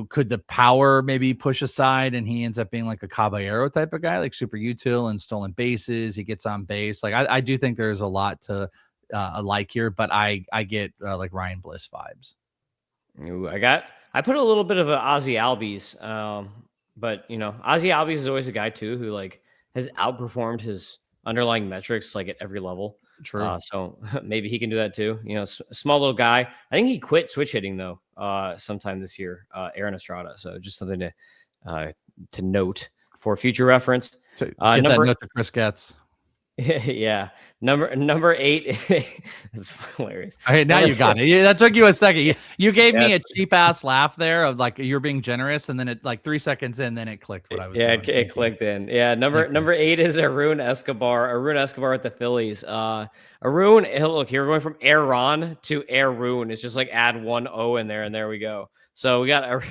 could the power maybe push aside and he ends up being like a Caballero type of guy, like super util and stolen bases. He gets on base. Like I do think there's a lot to like here, but I get like Ryan Bliss vibes. Ooh, I put a little bit of an Ozzy Albies, but Ozzy Albies is always a guy too who like has outperformed his underlying metrics like at every level. True. So maybe he can do that too. Small little guy. I think he quit switch hitting though sometime this year. Aaron Estrada. So just something to note for future reference. So get that note to Chris Getz. Yeah. Number 8. That's hilarious. Okay, now you got it. Yeah, that took you a second. You gave me a cheap ass laugh there of like you're being generous, and then it like 3 seconds in, then it clicked what I was doing. It clicked in. Yeah, number 8 is Arun Escobar. Arun Escobar at the Phillies. Arun, look, here we're going from Aaron to Arun. It's just like add 1 O in there, and there we go. So we got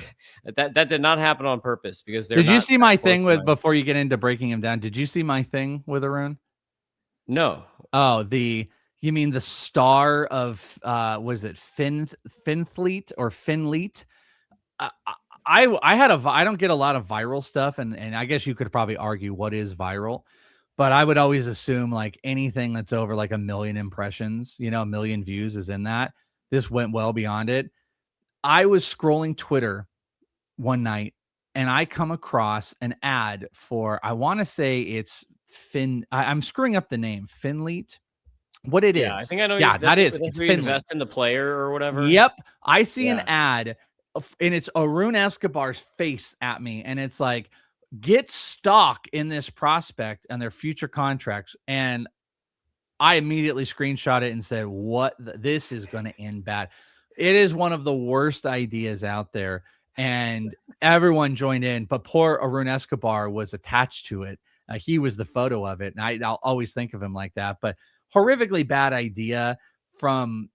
that did not happen on purpose because did you see my thing with before you get into breaking him down? Did you see my thing with Arun? No. Oh, you mean the star of was it Finfleet or Finleet? I don't get a lot of viral stuff, and I guess you could probably argue what is viral, but I would always assume like anything that's over like 1 million impressions, 1 million views is in that. This went well beyond it. I was scrolling Twitter one night and I come across an ad for, I want to say it's I'm screwing up the name, Finleet. What it is? I think I know. Yeah, that is. It's Finleet. Invest in the player or whatever. Yep. I see an ad and it's Arun Escobar's face at me. And it's like, get stock in this prospect and their future contracts. And I immediately screenshot it and said, this is going to end bad. It is one of the worst ideas out there. And everyone joined in, but poor Arun Escobar was attached to it. He was the photo of it. And I'll always think of him like that, but horrifically bad idea from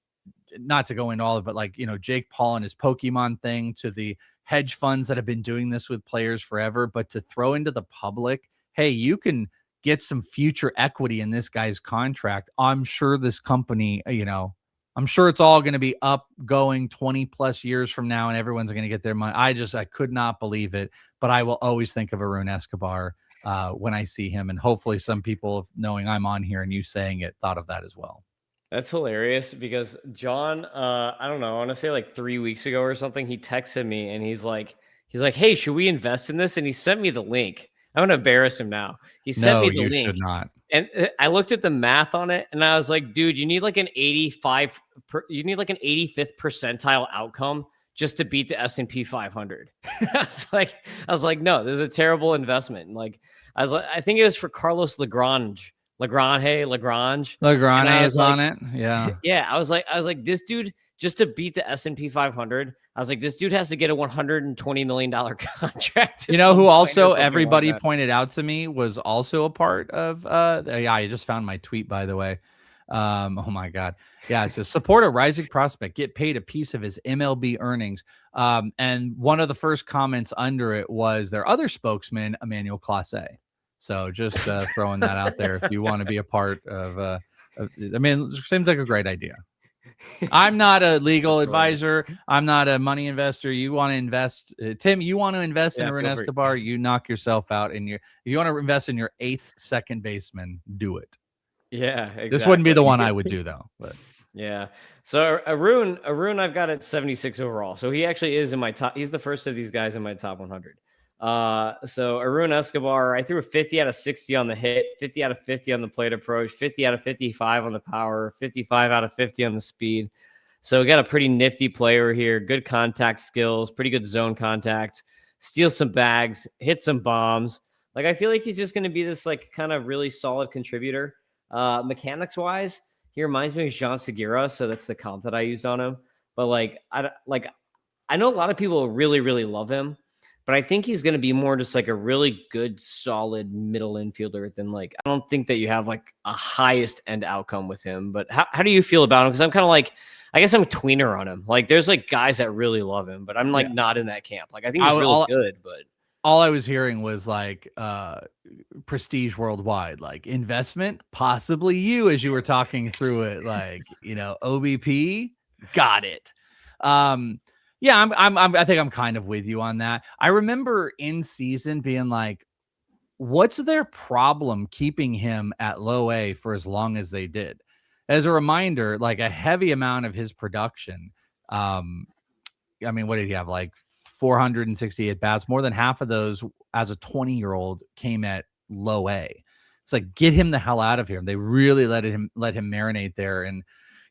not to go into all of it, but like, Jake Paul and his Pokemon thing, to the hedge funds that have been doing this with players forever, but to throw into the public, hey, you can get some future equity in this guy's contract. I'm sure this company, I'm sure it's all going to be up going 20 plus years from now and everyone's going to get their money. I could not believe it, but I will always think of Arun Escobar when I see him. And hopefully some people, knowing I'm on here and you saying it, thought of that as well. That's hilarious because John, I don't know, I want to say like 3 weeks ago or something, he texted me and he's like, hey, should we invest in this? And he sent me the link. I'm going to embarrass him now. He sent me the link. Should not. And I looked at the math on it and I was like, dude, you need like an 85th percentile outcome just to beat the S&P 500. I was like, no, this is a terrible investment. And like, I think it was for Carlos Lagrange. Lagrange is on it. Yeah. Yeah. I was like, this dude, just to beat the S&P 500, I was like, this dude has to get a $120 million contract. Who also everybody pointed out to me was also a part of, I just found my tweet, by the way. Oh my God. Yeah. It says support a rising prospect, get paid a piece of his MLB earnings. And one of the first comments under it was their other spokesman, Emmanuel Clase. So just throwing that out there if you want to be a part of, it seems like a great idea. I'm not a legal advisor. I'm not a money investor. You want to invest, Tim, you want to invest in Arun Escobar, you knock yourself out. And if you want to invest in your 8th second baseman, do it. Yeah, exactly. This wouldn't be the one I would do though. But yeah. So Arun, I've got at 76 overall. So he actually is in my top. He's the first of these guys in my top 100. So Arun Escobar, I threw a 50 out of 60 on the hit, 50 out of 50 on the plate approach, 50 out of 55 on the power, 55 out of 50 on the speed. So we got a pretty nifty player here, good contact skills, pretty good zone contact, steal some bags, hit some bombs. Like, I feel like he's just going to be this like kind of really solid contributor. Mechanics wise, he reminds me of Jean Segura. So that's the comp that I used on him. But I know a lot of people really, really love him. But I think he's going to be more just like a really good, solid middle infielder than I don't think that you have like a highest end outcome with him. But how do you feel about him? Because I'm kind of like, I guess I'm a tweener on him. Like there's like guys that really love him, but I'm not in that camp. Like I think he's really good, but all I was hearing was like prestige worldwide, like investment, possibly you as you were talking through it, like, OBP, got it. Yeah, I think I'm kind of with you on that. I remember in season being like, what's their problem keeping him at low A for as long as they did? As a reminder, like a heavy amount of his production, what did he have? Like 468 bats, more than half of those as a 20-year-old came at low A. It's like, get him the hell out of here. They really let him marinate there. And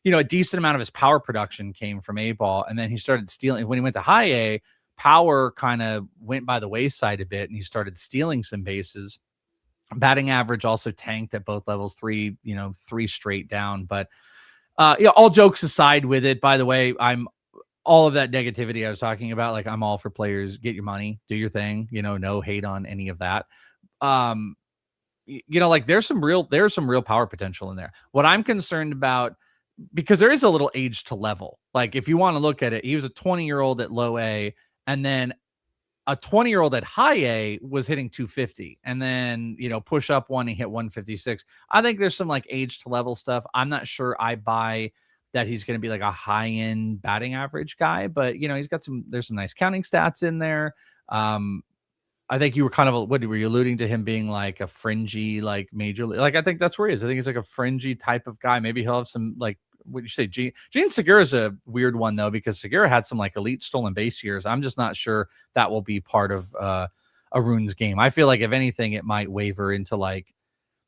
a decent amount of his power production came from A ball. And then he started stealing. When he went to high A, power kind of went by the wayside a bit and he started stealing some bases. Batting average also tanked at both levels, 3 straight down. But all jokes aside with it, by the way, I'm all of that negativity I was talking about. Like I'm all for players, get your money, do your thing, no hate on any of that. Like there's some real power potential in there. What I'm concerned about, because there is a little age to level. Like if you want to look at it, he was a 20-year-old at low A, and then a 20-year-old at high A was hitting 250, and then, push up one, he hit 156. I think there's some like age to level stuff. I'm not sure I buy that he's going to be like a high end batting average guy, but he's got there's some nice counting stats in there. I think you were kind of, what were you alluding to him being like a fringy, like major, like, I think that's where he is. I think he's like a fringy type of guy. Maybe he'll have some like, what you say? Gene Segura is a weird one though, because Segura had some like elite stolen base years. I'm just not sure that will be part of Arun's game. I feel like if anything, it might waver into like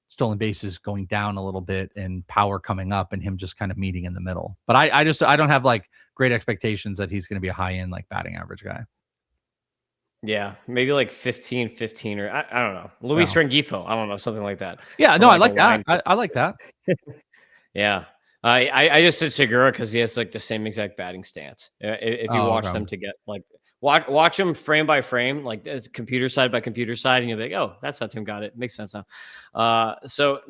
stolen bases going down a little bit and power coming up and him just kind of meeting in the middle. But I don't have like great expectations that he's going to be a high end like batting average guy. Yeah, maybe like 15, or I don't know. Luis Rengifo, I don't know, something like that. Yeah, no, I like that. I like that. Yeah. I just said Segura because he has like the same exact batting stance. If you watch them to get like watch them frame by frame, like it's computer side by computer side, and you'll be like, oh, that's how Tim got it. Makes sense now. So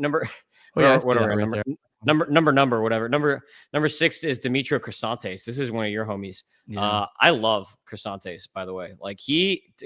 what are we? Whatever. Number 6 is Demetrio Crisantes. This is one of your homies. Yeah. I love Crisantes, by the way. Like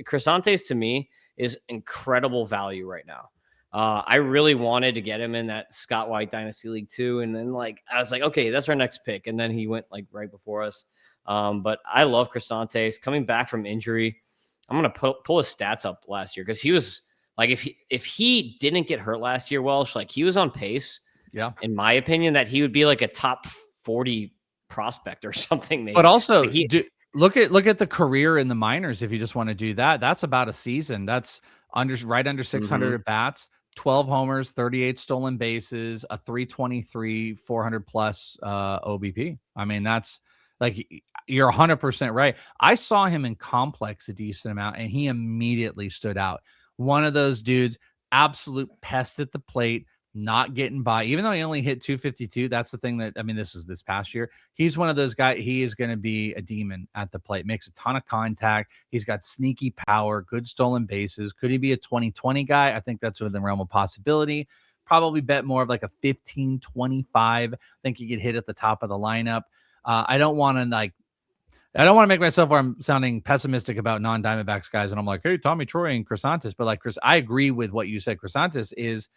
Crisantes to me is incredible value right now. I really wanted to get him in that Scott White Dynasty League too. And then I was like, okay, that's our next pick. And then he went like right before us. But I love Crisantes coming back from injury. I'm going to pull his stats up last year because he was like, if he didn't get hurt last year, Welsh, like he was on pace. Yeah. In my opinion, that he would be like a top 40 prospect or something. Maybe. But also like look at the career in the minors. If you just want to do that, that's about a season. That's right under 600 at bats, 12 homers, 38 stolen bases, a 323, 400 plus OBP. I mean, that's like, you're 100% right. I saw him in complex a decent amount and he immediately stood out. One of those dudes, absolute pest at the plate, not getting by, even though he only hit 252. That's the thing that, I mean, this was this past year. He's one of those guys. He is going to be a demon at the plate, makes a ton of contact. He's got sneaky power, good stolen bases. Could he be a 2020 guy? I think that's within the realm of possibility. Probably bet more of like a 15, 25. I think he could hit at the top of the lineup. I don't want to make myself where I'm sounding pessimistic about non-Diamondbacks guys. And I'm like, hey, Tommy Troy and Crisantes. But like, Chris, I agree with what you said. Crisantes is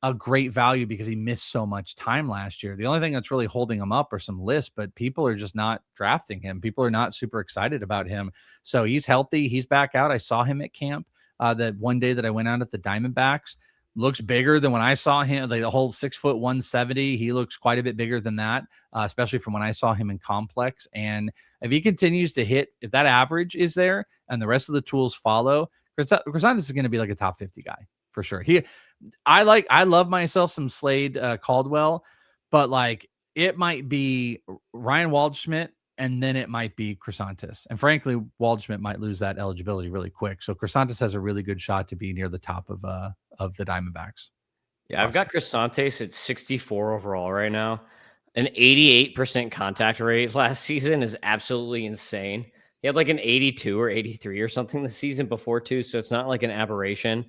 a great value because he missed so much time last year. The only thing that's really holding him up are some lists, but people are just not drafting him. People are not super excited about him. So he's healthy. He's back out. I saw him at camp that one day that I went out at the Diamondbacks. Looks bigger than when I saw him. Like the whole 6 foot 170. He looks quite a bit bigger than that, especially from when I saw him in complex. And if he continues to hit, if that average is there and the rest of the tools follow, Crisantes is going to be like a top 50 guy for sure. I love myself some Slade Caldwell, but like it might be Ryan Waldschmidt and then it might be Crisantes. And frankly, Waldschmidt might lose that eligibility really quick. So Crisantes has a really good shot to be near the top of the Diamondbacks. Yeah, I've got Crisantes at 64 overall right now. An 88% contact rate last season is absolutely insane. He had like an 82 or 83 or something the season before too, so it's not like an aberration.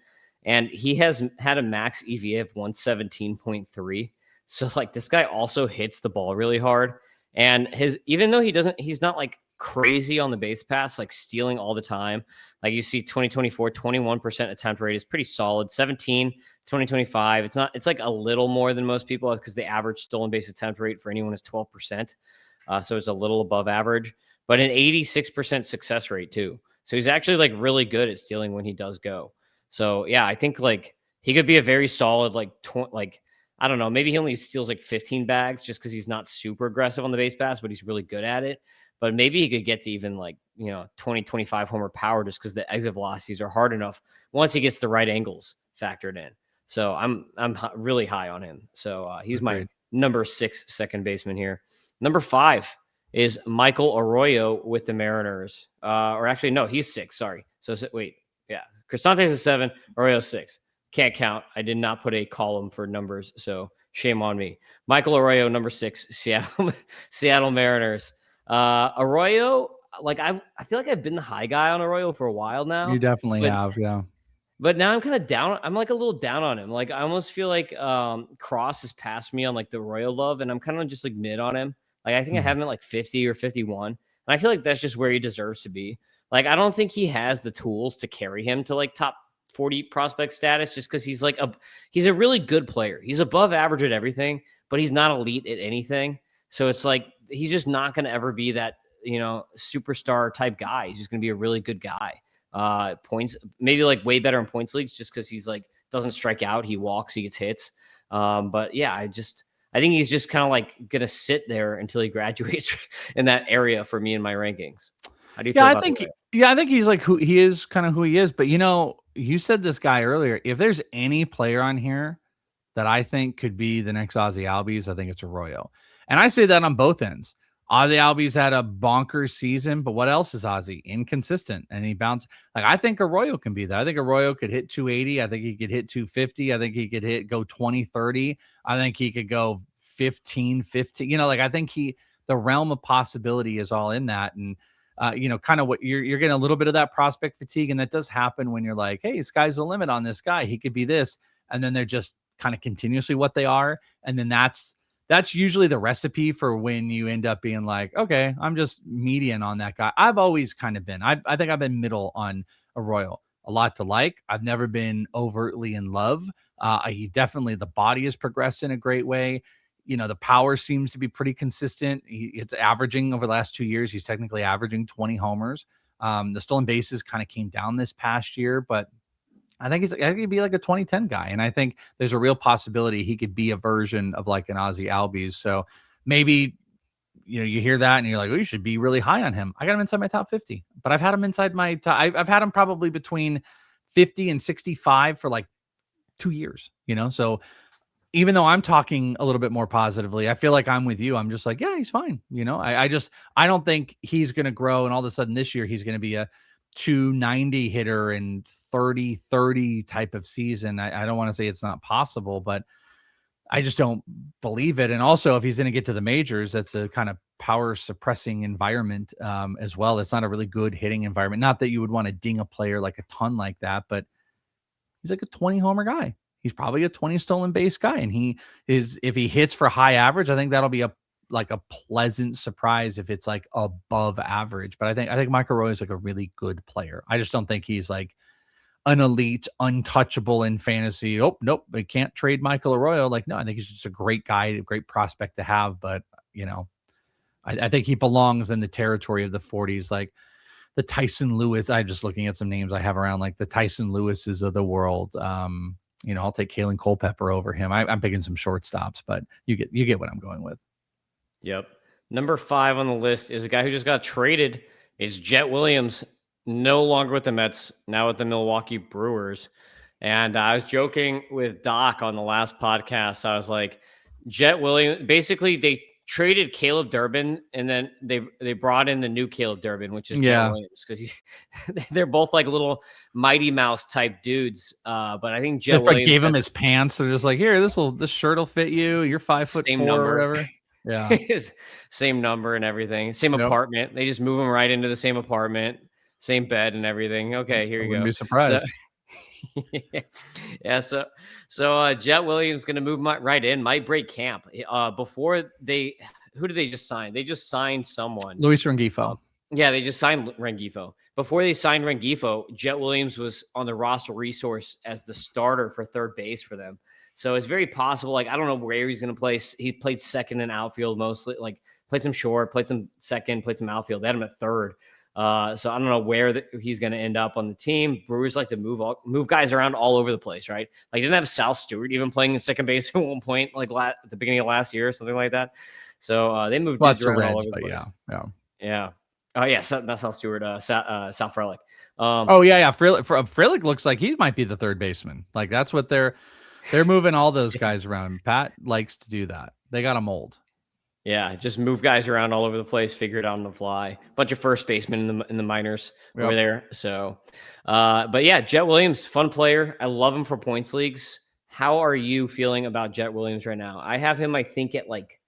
And he has had a max EVA of 117.3. So like this guy also hits the ball really hard. And even though he's not like crazy on the base pass, like stealing all the time. Like you see 2024, 21% attempt rate is pretty solid. 17, 2025. It's like a little more than most people because the average stolen base attempt rate for anyone is 12%. So it's a little above average, but an 86% success rate too. So he's actually like really good at stealing when he does go. So yeah, I think like he could be a very solid, I don't know, maybe he only steals like 15 bags just because he's not super aggressive on the base pass, but he's really good at it. But maybe he could get to even 20, 25 homer power just because the exit velocities are hard enough once he gets the right angles factored in. So I'm really high on him. So he's my number 6 second baseman here. Number 5 is Michael Arroyo with the Mariners. Or actually, no, he's 6. Sorry. So wait, yeah. Crisantes is 7, Arroyo 6. Can't count. I did not put a column for numbers, so shame on me. Michael Arroyo, number 6, Seattle Mariners. Arroyo, like I feel like I've been the high guy on Arroyo for a while now. You definitely have, yeah. But now I'm kind of down. I'm like a little down on him. Like I almost feel like Cross has passed me on like the Arroyo love, and I'm kind of just like mid on him. Like I think I have him at like 50 or 51, and I feel like that's just where he deserves to be. Like I don't think he has the tools to carry him to like top 40 prospect status just because he's a really good player. He's above average at everything, but he's not elite at anything. So it's like he's just not going to ever be that, superstar type guy. He's just going to be a really good guy. Points, maybe like way better in points leagues just because he's like doesn't strike out. He walks, he gets hits. But yeah, I think he's just kind of like going to sit there until he graduates in that area for me in my rankings. How do you feel about that? I think he's like who he is, kind of who he is. But you said this guy earlier. If there's any player on here that I think could be the next Ozzy Albies, I think it's Arroyo. And I say that on both ends. Ozzy Albies had a bonkers season, but what else is Ozzy? Inconsistent. And he bounced. Like, I think Arroyo can be that. I think Arroyo could hit 280. I think he could hit 250. I think he could go 20, 30. I think he could go 15, 50. I think the realm of possibility is all in that. And kind of what you're getting a little bit of that prospect fatigue. And that does happen when you're like, hey, sky's the limit on this guy. He could be this. And then they're just kind of continuously what they are. And then that's that's usually the recipe for when you end up being like, okay, I'm just median on that guy. I've always kind of been, I think I've been middle on Arroyo. A lot to like. I've never been overtly in love. He definitely, the body has progressed in a great way. The power seems to be pretty consistent. It's averaging over the last 2 years. He's technically averaging 20 homers. The stolen bases kind of came down this past year, but I think he'd be like a 2010 guy. And I think there's a real possibility he could be a version of like an Ozzy Albies. So maybe, you hear that and you're like, oh, you should be really high on him. I got him inside my top 50, but I've had him inside my top. I've had him probably between 50 and 65 for like 2 years, so even though I'm talking a little bit more positively, I feel like I'm with you. I'm just like, yeah, he's fine. I don't think he's going to grow. And all of a sudden this year, he's going to be a 290 hitter and 30-30 type of season. I don't want to say it's not possible, but I just don't believe it. And also, if he's going to get to the majors, that's a kind of power suppressing environment as well. It's not a really good hitting environment. Not that you would want to ding a player like a ton like that, but he's like a 20 homer guy. He's probably a 20 stolen base guy. And if he hits for high average, I think that'll be a pleasant surprise if it's like above average. But I think Michael Roy is like a really good player. I just don't think he's like an elite, untouchable in fantasy. Oh, nope, they can't trade Michael Arroyo. Like, no, I think he's just a great guy, a great prospect to have. But, I think he belongs in the territory of the 40s, like the Tyson Lewis. I'm just looking at some names I have around, like the Tyson Lewises of the world. I'll take Kalen Culpepper over him. I'm picking some shortstops, but you get what I'm going with. Yep. Number 5 on the list is a guy who just got traded. It's Jet Williams, no longer with the Mets, now with the Milwaukee Brewers. And I was joking with Doc on the last podcast. I was like, Jet Williams, basically they traded Caleb Durbin, and then they brought in the new Caleb Durbin, which is Jet Williams, because they're both like little Mighty Mouse type dudes. But I think Jet Williams gave him his pants. They're just like, here, this shirt will fit you. You're 5'4" or whatever. Yeah. Same number and everything. Same apartment. They just move him right into the same apartment, same bed and everything. Okay, here you go. Wouldn't be surprised. Yeah. So Jet Williams going to move right in, might break camp. Who did they just sign? They just signed someone. Luis Rengifo. Yeah, they just signed Rengifo. Before they signed Rengifo, Jet Williams was on the roster resource as the starter for third base for them. So it's very possible. Like, I don't know where he's going to play. He played second in outfield mostly. Like, played some short, played some second, played some outfield. They had him at third. So I don't know where he's going to end up on the team. Brewers like to move guys around all over the place, right? Like, didn't have Sal Stewart even playing in second base at one point, like at the beginning of last year or something like that. So they moved dudes around all over the place. Yeah. Oh yeah, so that's Sal Stewart, Sal Frelick. Frelick looks like he might be the third baseman. Like, that's what they're moving all those guys around. Pat likes to do that. They got a mold. Yeah, just move guys around all over the place, figure it out on the fly. Bunch of first basemen in the minors over there. So, but yeah, Jet Williams, fun player. I love him for points leagues. How are you feeling about Jet Williams right now? I have him, I think, at like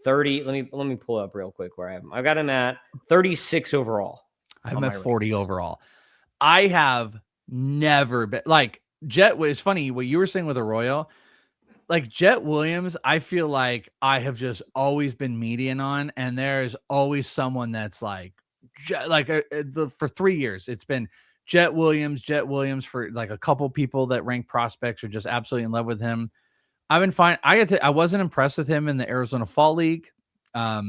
30. Let me pull up real quick where I have him. I've got him at 36 overall. I have him at 40 overall. I have never been like Jet. It's funny what you were saying with Arroyo. Like Jet Williams, I feel like I have just always been median on, and there's always someone that's like for 3 years, it's been Jet Williams for like a couple people that rank prospects are just absolutely in love with him. I've been fine. I wasn't impressed with him in the Arizona Fall League. I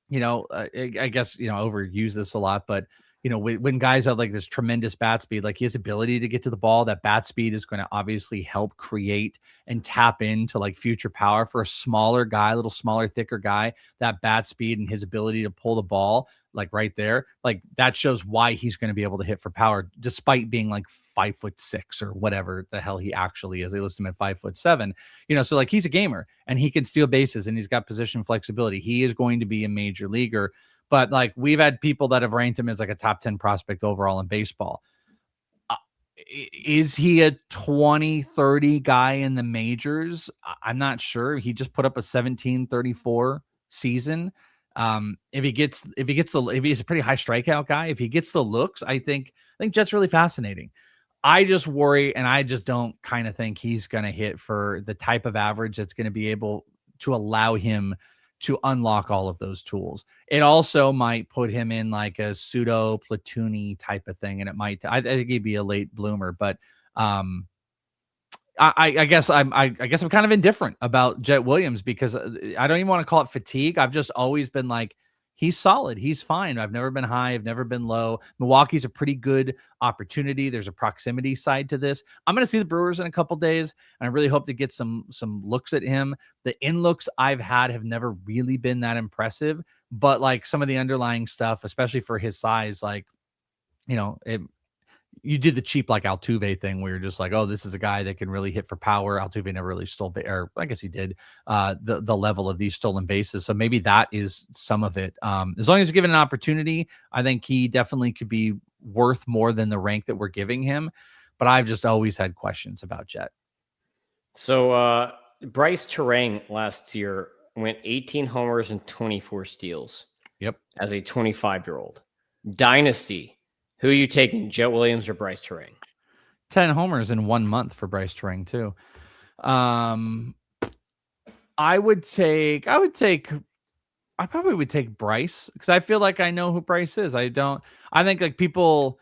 guess, overuse this a lot, but when guys have like this tremendous bat speed, like his ability to get to the ball, that bat speed is going to obviously help create and tap into like future power for a smaller guy, a little smaller, thicker guy. That bat speed and his ability to pull the ball, like right there, like that shows why he's going to be able to hit for power, despite being like 5'6" or whatever the hell he actually is. They list him at 5'7", so like he's a gamer and he can steal bases and he's got position flexibility. He is going to be a major leaguer. But like we've had people that have ranked him as like a top 10 prospect overall in baseball. Is he a 20-30 guy in the majors? I'm not sure. He just put up a 17-34 season. If he's a pretty high strikeout guy, if he gets the looks, I think Jet's really fascinating. I just worry, and I just don't kind of think he's going to hit for the type of average that's going to be able to allow him to unlock all of those tools. It also might put him in like a pseudo platoony type of thing, and it might. I think he'd be a late bloomer, but I guess I'm kind of indifferent about Jet Williams because I don't even want to call it fatigue. I've just always been like, he's solid. He's fine. I've never been high. I've never been low. Milwaukee's a pretty good opportunity. There's a proximity side to this. I'm going to see the Brewers in a couple days, and I really hope to get some looks at him. The in looks I've had have never really been that impressive, but like some of the underlying stuff, especially for his size, like, you did the cheap like Altuve thing where you're just like, oh, this is a guy that can really hit for power. Altuve never really stole, or I guess he did, the level of these stolen bases. So maybe that is some of it. As long as he's given an opportunity, I think he definitely could be worth more than the rank that we're giving him. But I've just always had questions about Jet. So Bryce Terang last year went 18 homers and 24 steals. Yep. As a 25-year-old. Dynasty. Who are you taking, Jet Williams or Bryce Terang? 10 homers in 1 month for Bryce Terang too. I probably would take Bryce because I feel like I know who Bryce is. I think like people,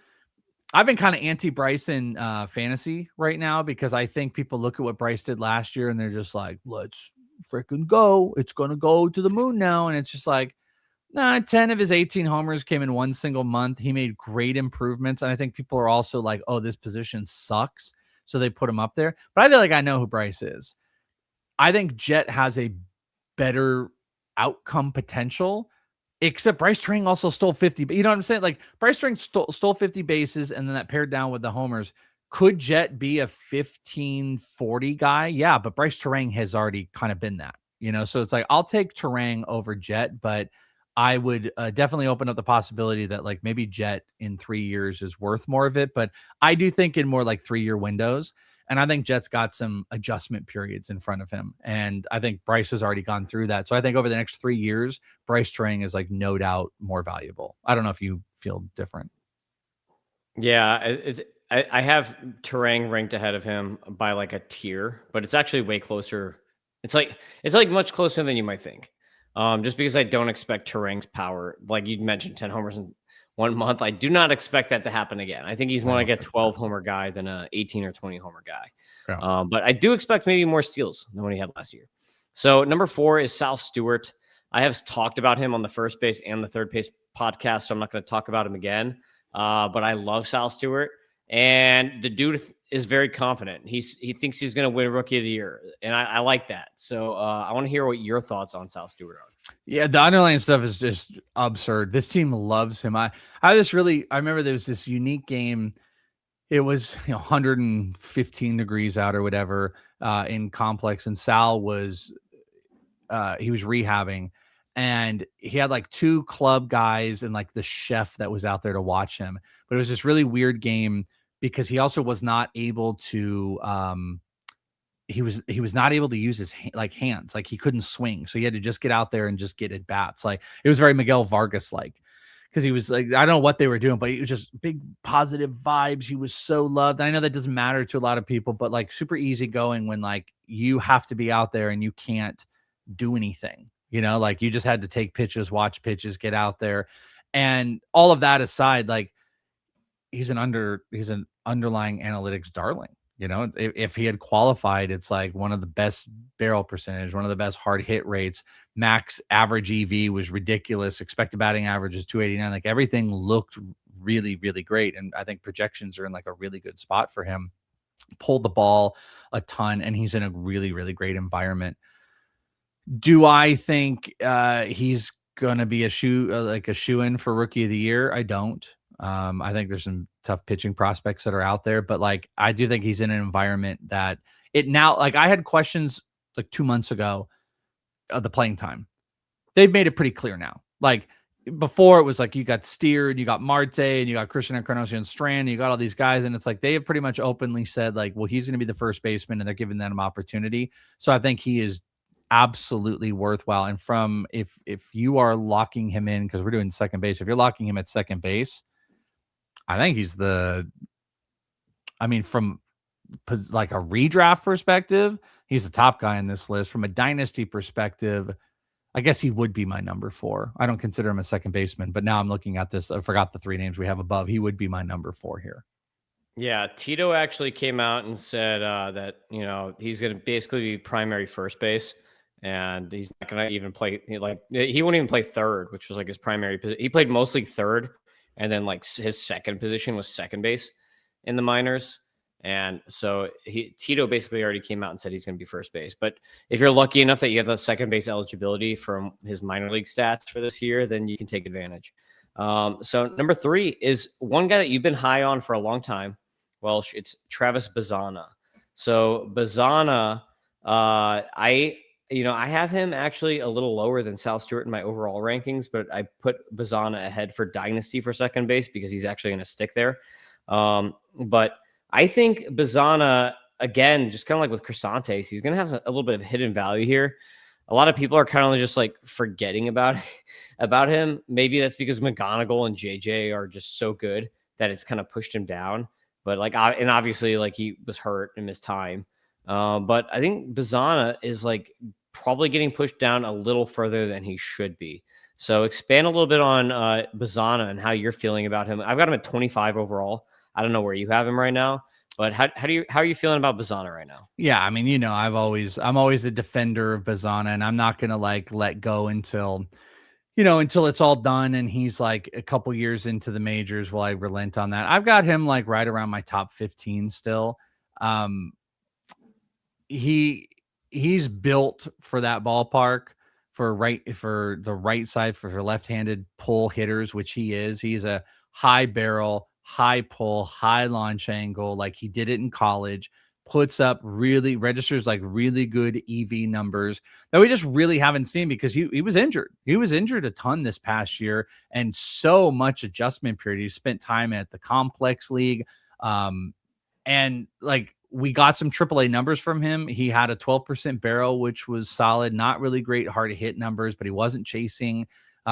I've been kind of anti-Bryce in fantasy right now because I think people look at what Bryce did last year and they're just like, let's freaking go. It's going to go to the moon now. And it's just like, nah, 10 of his 18 homers came in one single month. He made great improvements. And I think people are also like, oh, this position sucks. So they put him up there. But I feel like I know who Bryce is. I think Jet has a better outcome potential, except Bryce Terang also stole 50. But you know what I'm saying? Like Bryce Terang stole 50 bases and then that paired down with the homers. Could Jet be a 15-40 guy? Yeah, but Bryce Terang has already kind of been that, So it's like, I'll take Terang over Jet, but I would definitely open up the possibility that like maybe Jet in 3 years is worth more of it. But I do think in more like 3-year windows. And I think Jet's got some adjustment periods in front of him. And I think Bryce has already gone through that. So I think over the next 3 years, Bryce Terang is like no doubt more valuable. I don't know if you feel different. Yeah, I have Terang ranked ahead of him by like a tier, but it's actually way closer. It's like much closer than you might think. Just because I don't expect Terang's power, like you mentioned, 10 homers in 1 month. I do not expect that to happen again. I think he's more like a 12 homer guy than a 18 or 20 homer guy. Yeah. But I do expect maybe more steals than what he had last year. So number 4 is Sal Stewart. I have talked about him on the first base and the third base podcast, so I'm not going to talk about him again. But I love Sal Stewart. And the dude is very confident. He thinks he's going to win Rookie of the Year, and I like that. So I want to hear what your thoughts on Sal Stewart are. Yeah, the underlying stuff is just absurd. This team loves him. I remember there was this unique game. It was 115 degrees out or whatever in Complex, and Sal was he was rehabbing. And he had like 2 club guys and like the chef that was out there to watch him. But it was this really weird game because he also was not able to he was not able to use his hands. Like he couldn't swing. So he had to just get out there and just get at bats. Like it was very Miguel Vargas like because he was like, I don't know what they were doing, but it was just big positive vibes. He was so loved. I know that doesn't matter to a lot of people, but like super easy going when like you have to be out there and you can't do anything. Like you just had to take pitches, watch pitches, get out there. And all of that aside, like he's an underlying analytics darling. If he had qualified, it's like one of the best barrel percentage, one of the best hard hit rates. Max average EV was ridiculous. Expected batting average is 289. Like everything looked really, really great. And I think projections are in like a really good spot for him. Pulled the ball a ton, and he's in a really, really great environment. Do I think he's going to be a shoe-in for Rookie of the Year? I don't. I think there's some tough pitching prospects that are out there, but like I do think he's in an environment that it now, like I had questions like 2 months ago of the playing time. They've made it pretty clear now. Like before it was like you got Steer and you got Marte and you got Christian Encarnacion Strand and you got all these guys, and it's like they have pretty much openly said like, well, he's going to be the first baseman and they're giving them opportunity. So I think he is absolutely worthwhile. And from if you are locking him in, because we're doing second base, if you're locking him at second base, I think he's from like a redraft perspective, he's the top guy in this list. From a dynasty perspective, I guess he would be my number 4. I don't consider him a second baseman, but now I'm looking at this. I forgot the 3 names we have above. He would be my number 4 here. Yeah, Tito actually came out and said that he's going to basically be primary first base, and he's not going to even play. He won't even play third, which was like his primary position. He played mostly third, and then like his second position was second base in the minors. And so Tito basically already came out and said he's going to be first base. But if you're lucky enough that you have the second base eligibility from his minor league stats for this year, then you can take advantage. So number 3 is one guy that you've been high on for a long time, Welsh. It's Travis Bazzana. So Bazzana, I have him actually a little lower than Sal Stewart in my overall rankings, but I put Bazzana ahead for dynasty for second base because he's actually going to stick there. But I think Bazzana, again, just kind of like with Crisantes, he's going to have a little bit of hidden value here. A lot of people are kind of just like forgetting about him. Maybe that's because McGonigal and JJ are just so good that it's kind of pushed him down. But and obviously like he was hurt in his time. But I think Bazzana is like probably getting pushed down a little further than he should be. So expand a little bit on Bazzana and how you're feeling about him. I've got him at 25 overall. I don't know where you have him right now, but how are you feeling about Bazzana right now? Yeah, I mean, I'm always a defender of Bazzana, and I'm not gonna like let go until it's all done and he's like a couple years into the majors. Will I relent on that? I've got him like right around my top 15 still. He's built for that ballpark for the right side for left-handed pull hitters, which he is. He's a high barrel, high pull, high launch angle, like he did it in college, registers like really good EV numbers that we just really haven't seen because he was injured. He was injured a ton this past year and so much adjustment period. He spent time at the complex league. And like we got some AAA numbers from him. He had a 12% barrel, which was solid, not really great hard to hit numbers, but he wasn't chasing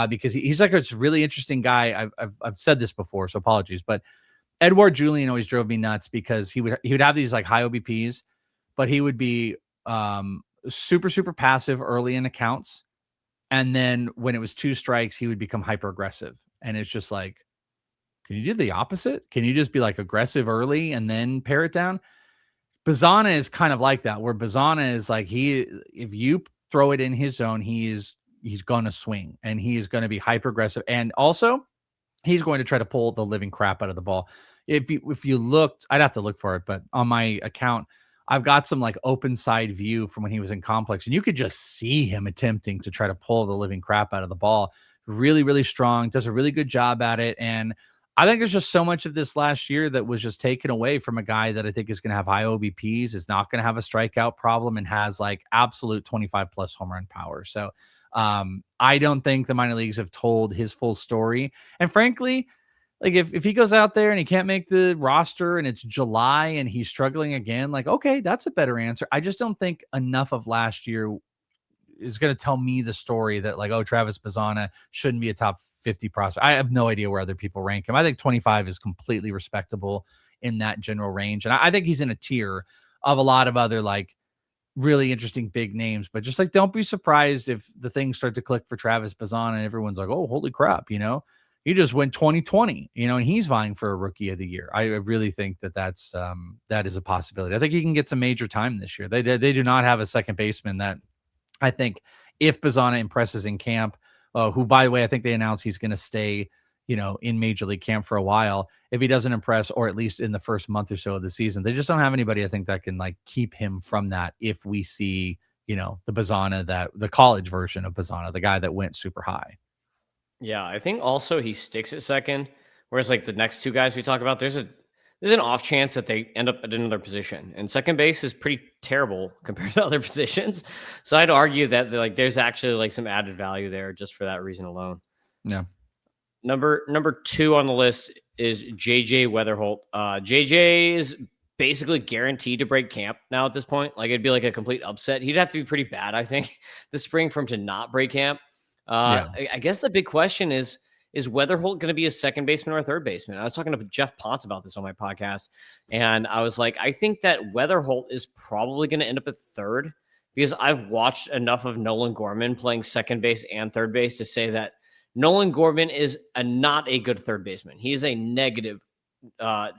because he's like a really interesting guy. I've said this before, so apologies, but Edouard Julien always drove me nuts because he would have these like high OBPs, but he would be super, super passive early in accounts. And then when it was 2 strikes, he would become hyper aggressive. And it's just like, can you do the opposite? Can you just be like aggressive early and then pare it down? Bazzana is kind of like that, where Bazzana is like, if you throw it in his zone, he's going to swing and he is going to be hyper aggressive. And also he's going to try to pull the living crap out of the ball. If you looked, I'd have to look for it, but on my account, I've got some like open side view from when he was in complex, and you could just see him attempting to try to pull the living crap out of the ball. Really, really strong, does a really good job at it. And I think there's just so much of this last year that was just taken away from a guy that I think is going to have high OBPs, is not going to have a strikeout problem, and has like absolute 25 plus home run power. So I don't think the minor leagues have told his full story. And frankly, like if he goes out there and he can't make the roster and it's July and he's struggling again, like, okay, that's a better answer. I just don't think enough of last year is going to tell me the story that like, oh, Travis Bazzana shouldn't be a top 50 prospect. I have no idea where other people rank him. I think 25 is completely respectable in that general range. And I think he's in a tier of a lot of other like really interesting big names, but just like, don't be surprised if the things start to click for Travis Bazzana and everyone's like, oh, holy crap, he just went 2020, and he's vying for a rookie of the year. I really think that is a possibility. I think he can get some major time this year. They do not have a second baseman that I think if Bazzana impresses in camp, who, by the way, I think they announced he's going to stay, in major league camp for a while. If he doesn't impress, or at least in the first month or so of the season, they just don't have anybody, I think, that can like keep him from that. If we see, the Bazzana, the college version of Bazzana, the guy that went super high. Yeah, I think also he sticks at second, whereas like the next 2 guys we talk about, there's an off chance that they end up at another position, and second base is pretty terrible compared to other positions. So I'd argue that like there's actually like some added value there just for that reason alone. Yeah. Number 2 on the list is JJ Weatherholt. JJ is basically guaranteed to break camp now at this point. Like it'd be like a complete upset. He'd have to be pretty bad, I think, this spring for him to not break camp. I guess the big question is is Weatherholt going to be a second baseman or a third baseman? I was talking to Jeff Potts about this on my podcast, and I was like, I think that Weatherholt is probably going to end up at third because I've watched enough of Nolan Gorman playing second base and third base to say that Nolan Gorman is not a good third baseman. He is a negative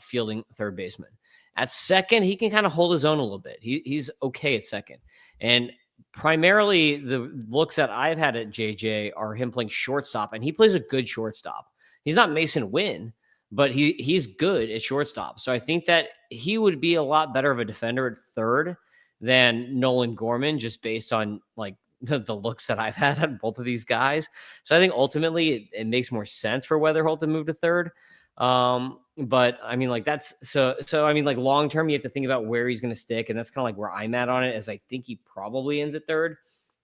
fielding third baseman. At second, he can kind of hold his own a little bit. He's okay at second. And primarily the looks that I've had at JJ are him playing shortstop, and he plays a good shortstop. He's not Mason Wynn, but he's good at shortstop. So I think that he would be a lot better of a defender at third than Nolan Gorman, just based on like the looks that I've had on both of these guys. So I think ultimately it makes more sense for Weatherholt to move to third. But I mean, like that's so I mean, like long term, you have to think about where he's going to stick, and that's kind of like where I'm at on it, as I think he probably ends at third,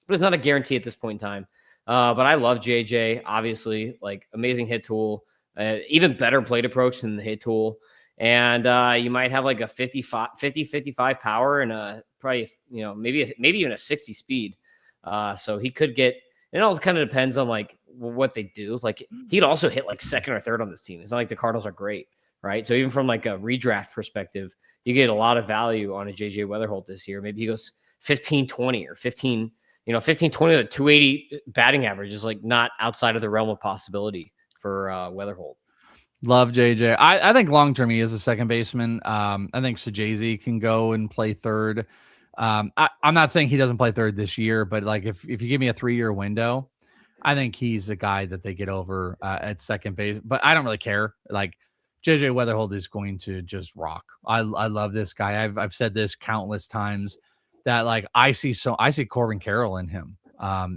but it's not a guarantee at this point in time. But I love JJ, obviously, like amazing hit tool, even better plate approach than the hit tool. And you might have like a 55 power and a probably, maybe even a 60 speed. So he could get, it all kind of depends on like what they do. Like he'd also hit like second or third on this team. It's not like the Cardinals are great, right? So even from like a redraft perspective, you get a lot of value on a JJ Weatherholt this year. Maybe he goes 15-20 or 15-20 with a 280 batting average is like not outside of the realm of possibility for Weatherholt. Love JJ. I think long term he is a second baseman. I think Sajazi can go and play third. I'm not saying he doesn't play third this year, but like if you give me a 3-year window, I think he's a guy that they get over at second base. But I don't really care. Like JJ Weatherholt is going to just rock. I love this guy. I've said this countless times that like I see Corbin Carroll in him.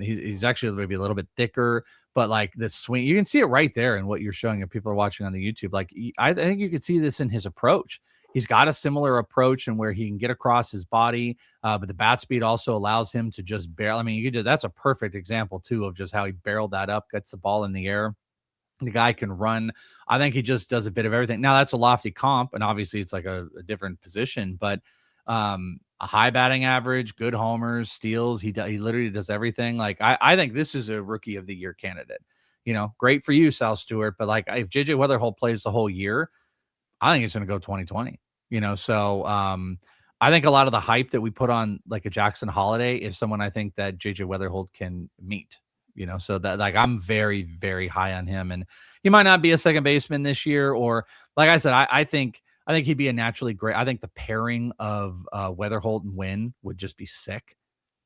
He's actually maybe a little bit thicker, but like the swing, you can see it right there in what you're showing if people are watching on the YouTube. Like I think you could see this in his approach. He's got a similar approach and where he can get across his body, but the bat speed also allows him to just barrel. I mean, that's a perfect example too of just how he barreled that up, gets the ball in the air. The guy can run. I think he just does a bit of everything. Now that's a lofty comp, and obviously it's like a different position, but a high batting average, good homers, steals. He literally does everything. Like I think this is a rookie of the year candidate. Great for you, Sal Stewart. But like if JJ Weatherholt plays the whole year, I think it's going to go 2020. So I think a lot of the hype that we put on like a Jackson Holiday is someone I think that JJ Weatherholt can meet. So that like I'm very, very high on him, and he might not be a second baseman this year, or like I said, I think he'd be a naturally great. I think the pairing of Weatherholt and Wynn would just be sick.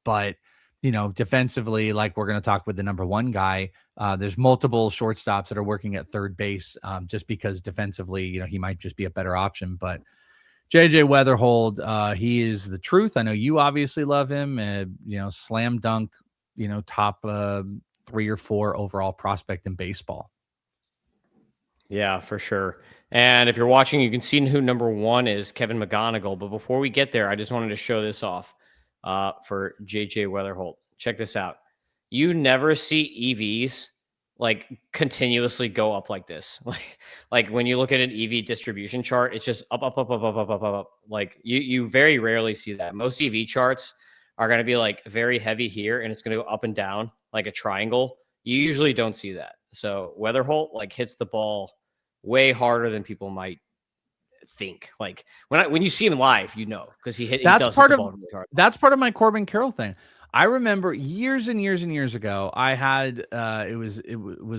But defensively, like we're going to talk with the number one guy, there's multiple shortstops that are working at third base, just because defensively, he might just be a better option. But JJ Weatherholt, he is the truth. I know you obviously love him. Slam dunk. Top 3 or 4 overall prospect in baseball. Yeah, for sure. And if you're watching, you can see who number 1 is, Kevin McGonigal. But before we get there, I just wanted to show this off for JJ Weatherholt. Check this out. You never see EVs like continuously go up like this. Like when you look at an EV distribution chart, it's just up, up, up, up, up, up, up, up, up. Like you very rarely see that. Most EV charts are going to be like very heavy here, and it's going to go up and down like a triangle. You usually don't see that. So Weatherholt like hits the ball way harder than people might think. Like when you see him live, because that's part of my Corbin Carroll thing. I remember years and years and years ago, I had it was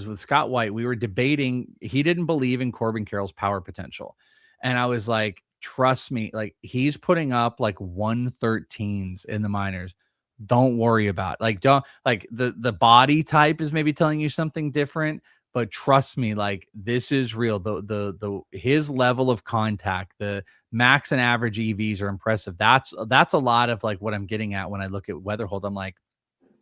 with Scott White. We were debating. He didn't believe in Corbin Carroll's power potential, and I was like, trust me, like he's putting up like 113s in the minors. Don't worry about it. The body type is maybe telling you something different, but trust me, like this is real. His level of contact, the max and average EVs are impressive. That's a lot of like what I'm getting at when I look at Weatherholt. I'm like,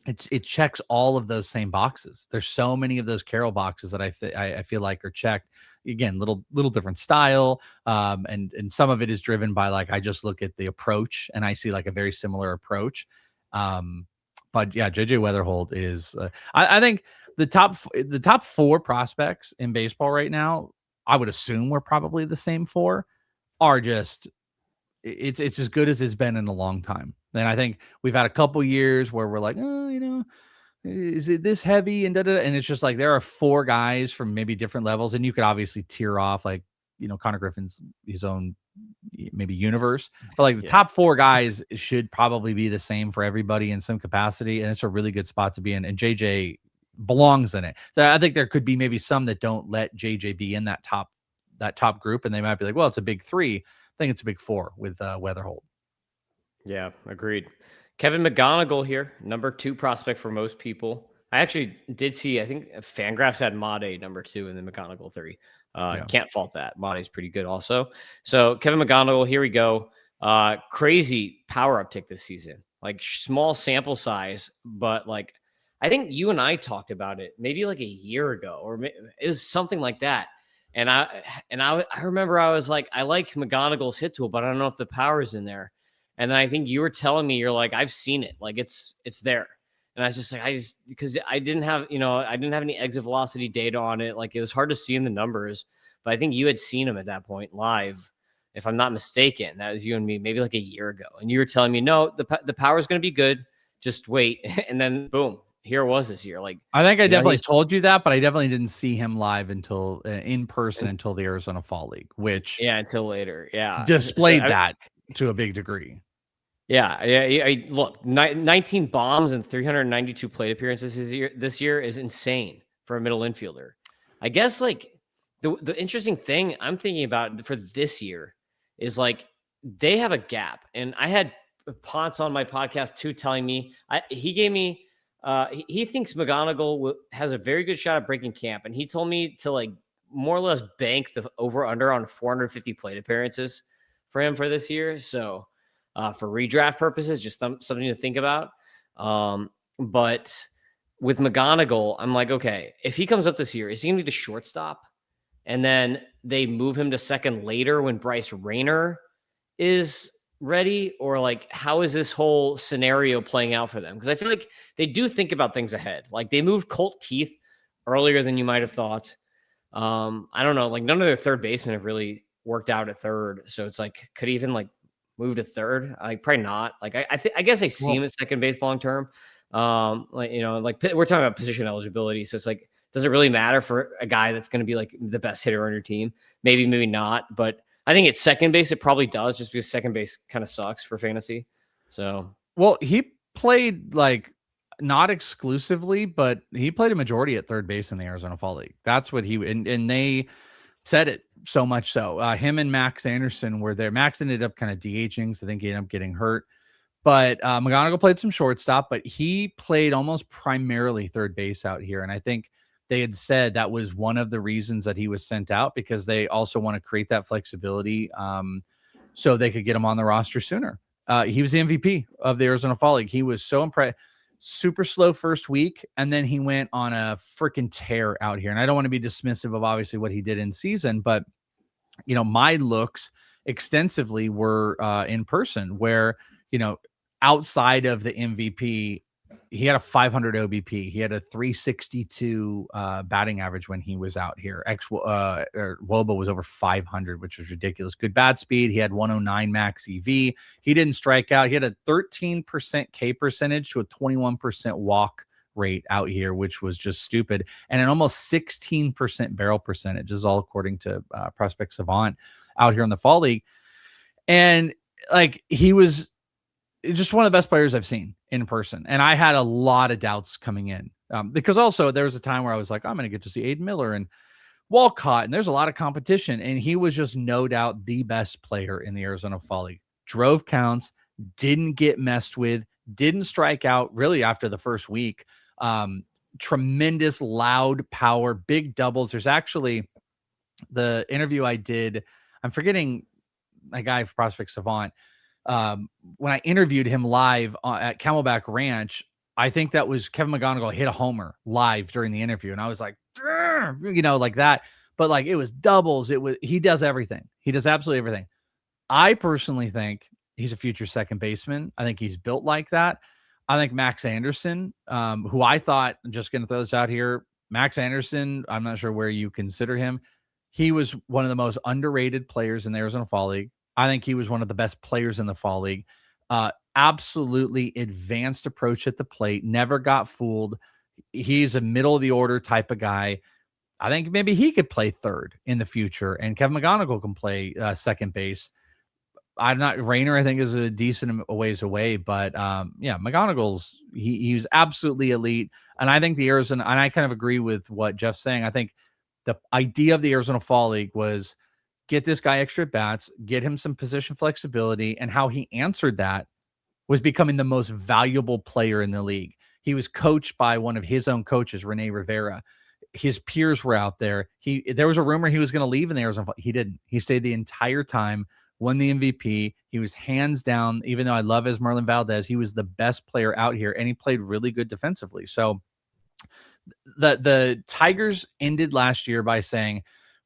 it checks all of those same boxes. There's so many of those Carroll boxes that I feel like are checked. Again, little different style, and some of it is driven by like I just look at the approach and I see like a very similar approach. But yeah, JJ Weatherholt is. I think the top 4 prospects in baseball right now, I would assume we're probably the same 4, are just. It's as good as it's been in a long time. And I think we've had a couple years where we're like, is it this heavy and and it's just like there are 4 guys from maybe different levels, and you could obviously tier off like Connor Griffin's his own maybe universe, but like the top 4 guys should probably be the same for everybody in some capacity, and it's a really good spot to be in. And JJ belongs in it. So I think there could be maybe some that don't let JJ be in that top group, and they might be like, well, it's a big 3. I think it's a big 4 with Weatherholt. Yeah, agreed. Kevin McGonigal here, number 2 prospect for most people. I actually did see, I think Fangraphs had Made number 2 and then McGonigal 3. Can't fault that. Made's pretty good also. So Kevin McGonigal, here we go. Crazy power uptick this season. Like small sample size, but like I think you and I talked about it maybe like a year ago, or it was something like that. And I remember I was like, I like McGonigal's hit tool, but I don't know if the power is in there. And then I think you were telling me, you're like, I've seen it, like it's there. And I was just like, because I didn't have any exit velocity data on it. Like it was hard to see in the numbers, but I think you had seen him at that point live, if I'm not mistaken. That was you and me, maybe like a year ago. And you were telling me, no, the power is going to be good. Just wait. And then boom, here it was this year. Like I think I definitely told you that, but I definitely didn't see him live until in person until the Arizona Fall League, which until later, displayed that to a big degree. Yeah. Look, 19 bombs and 392 plate appearances this year is insane for a middle infielder. I guess like the interesting thing I'm thinking about for this year is like they have a gap, and I had Ponce on my podcast too, telling me he gave me he thinks McGonigal has a very good shot at breaking camp, and he told me to like more or less bank the over under on 450 plate appearances for him for this year. So. For redraft purposes, just something to think about. But with McGonigal, I'm like, okay, if he comes up this year, is he going to be the shortstop? And then they move him to second later when Bryce Rayner is ready? Or like, how is this whole scenario playing out for them? Because I feel like they do think about things ahead. Like they moved Colt Keith earlier than you might have thought. I don't know, like none of their third basemen have really worked out at third. So it's like, could even like move to third? Like probably not. Like I guess I see him at second base long term. Like we're talking about position eligibility, so it's like, does it really matter for a guy that's going to be like the best hitter on your team? Maybe not. But I think at second base it probably does, just because second base kind of sucks for fantasy. So he played like not exclusively, but he played a majority at third base in the Arizona Fall League. That's what and they said it so much so. Him and Max Anderson were there. Max ended up kind of DHing, so I think he ended up getting hurt. But McGonigal played some shortstop, but he played almost primarily third base out here. And I think they had said that was one of the reasons that he was sent out, because they also want to create that flexibility so they could get him on the roster sooner. He was the MVP of the Arizona Fall League. He was so impressed. Super slow first week, and then he went on a freaking tear out here. And I don't want to be dismissive of obviously what he did in season, but my looks extensively were in person, where outside of the MVP, he had a 500 OBP. He had a 362 batting average when he was out here. Woba was over 500, which was ridiculous. Good bat speed. He had 109 max EV. He didn't strike out. He had a 13% K percentage to a 21% walk rate out here, which was just stupid. And an almost 16% barrel percentage. This is all according to Prospect Savant out here in the Fall League. And like, he was just one of the best players I've seen in person. And I had a lot of doubts coming in because also there was a time where I was like, I'm going to get to see Aiden Miller and Walcott, and there's a lot of competition. And he was just no doubt the best player in the Arizona Fall League. Drove counts, didn't get messed with, didn't strike out really after the first week. Tremendous loud power, big doubles. There's actually the interview I did. I'm forgetting a guy for Prospect Savant. When I interviewed him live at Camelback Ranch, I think that was Kevin McGonigal hit a homer live during the interview. And I was like, like that, but like, it was doubles. He does everything. He does absolutely everything. I personally think he's a future second baseman. I think he's built like that. I think Max Anderson, who I thought, I'm just going to throw this out here, Max Anderson, I'm not sure where you consider him. He was one of the most underrated players in the Arizona Fall League. I think he was one of the best players in the Fall League. absolutely advanced approach at the plate, never got fooled. He's a middle of the order type of guy. I think maybe he could play third in the future, and Kevin McGonigal can play second base. I'm not Rayner, I think, is a decent ways away, but yeah, McGonigal's he was absolutely elite. And I think the Arizona, and I kind of agree with what Jeff's saying. I think the idea of the Arizona Fall League was get this guy extra bats, get him some position flexibility, and how he answered that was becoming the most valuable player in the league. He was coached by one of his own coaches, Rene Rivera. His peers were out there. There was a rumor he was going to leave in the Arizona. He didn't. He stayed the entire time, won the MVP. He was hands down, even though I love Esmeralda Valdez, he was the best player out here, and he played really good defensively. So the Tigers ended last year by saying,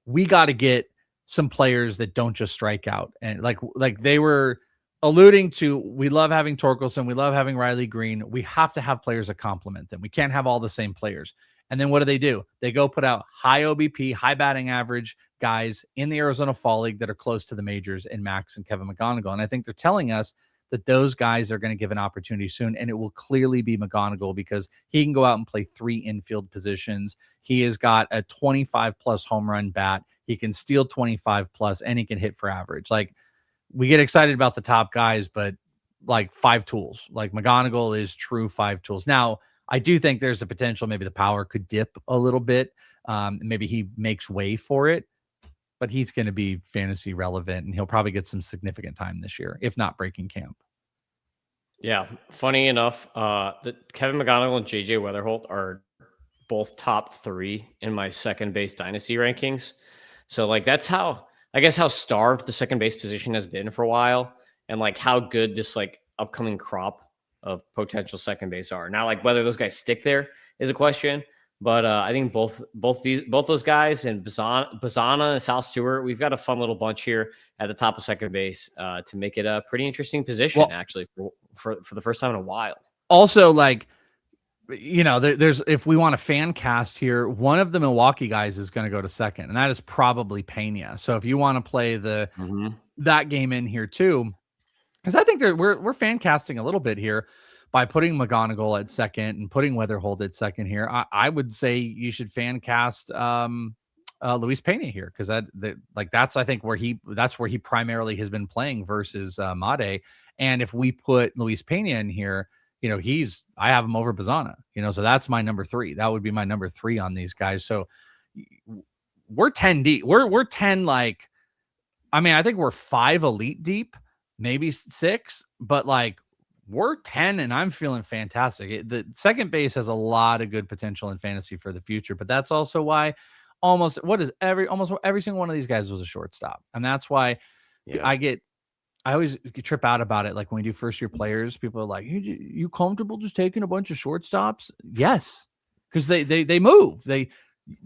we got to get some players that don't just strike out. And like they were alluding to, we love having Torkelson, we love having Riley Green. We have to have players that complement them. We can't have all the same players. And then what do? They go put out high OBP, high batting average guys in the Arizona Fall League that are close to the majors in Max and Kevin McGonigal. And I think they're telling us that those guys are going to give an opportunity soon. And it will clearly be McGonigal because he can go out and play 3 infield positions. He has got a 25 plus home run bat. He can steal 25 plus and he can hit for average. Like, we get excited about the top guys, but like 5 tools, like McGonigal is true 5 tools. Now, I do think there's a potential maybe the power could dip a little bit. Maybe he makes way for it, but he's going to be fantasy relevant and he'll probably get some significant time this year, if not breaking camp. Yeah. Funny enough, that Kevin McGonigal and JJ Weatherholt are both top 3 in my second base dynasty rankings. So like, that's how, I guess, how starved the second base position has been for a while, and like how good this like upcoming crop of potential second base are. Now, like whether those guys stick there is a question, but I think both those guys and Bazana and Sal Stewart, we've got a fun little bunch here at the top of second base to make it a pretty interesting position, actually, for the first time in a while. Also, like, you know, there's, if we want a fan cast here, one of the Milwaukee guys is going to go to second, and that is probably Pena. So if you want to play that game in here too, because I think we're fan casting a little bit here by putting McGonigal at second and putting Weatherholt at second here. I would say you should fan cast Luis Pena here, because that's I think where he primarily has been playing versus Made. And if we put Luis Pena in here, you know, I have him over Bazana, you know, so that's my number 3. That would be my number 3 on these guys. So we're 10 deep. We're 10, like, I mean, I think we're 5 elite deep, maybe 6, but like we're 10 and I'm feeling fantastic. The second base has a lot of good potential in fantasy for the future, but that's also why almost every single one of these guys was a shortstop. And that's why I always trip out about it. Like when we do first year players, people are like, you comfortable just taking a bunch of shortstops? Yes. Because they move.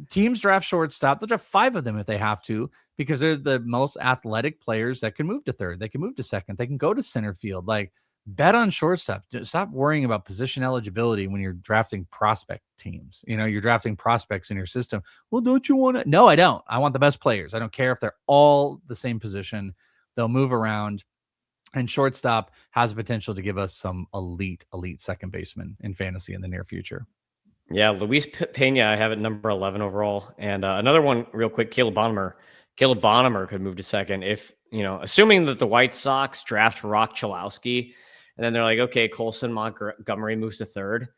Teams draft shortstop. They'll draft 5 of them if they have to, because they're the most athletic players that can move to third. They can move to second. They can go to center field. Like, bet on shortstop. Stop worrying about position eligibility when you're drafting prospect teams. You know, you're drafting prospects in your system. Well, don't you want to? No, I don't. I want the best players. I don't care if they're all the same position. They'll move around, and shortstop has potential to give us some elite second baseman in fantasy in the near future. Yeah, Luis Pena, I have at number 11 overall. And another one real quick, Caleb Bonham. Caleb Bonham could move to second if, you know, assuming that the White Sox draft Rock Chalowski, and then they're like, okay, Colson Montgomery moves to third,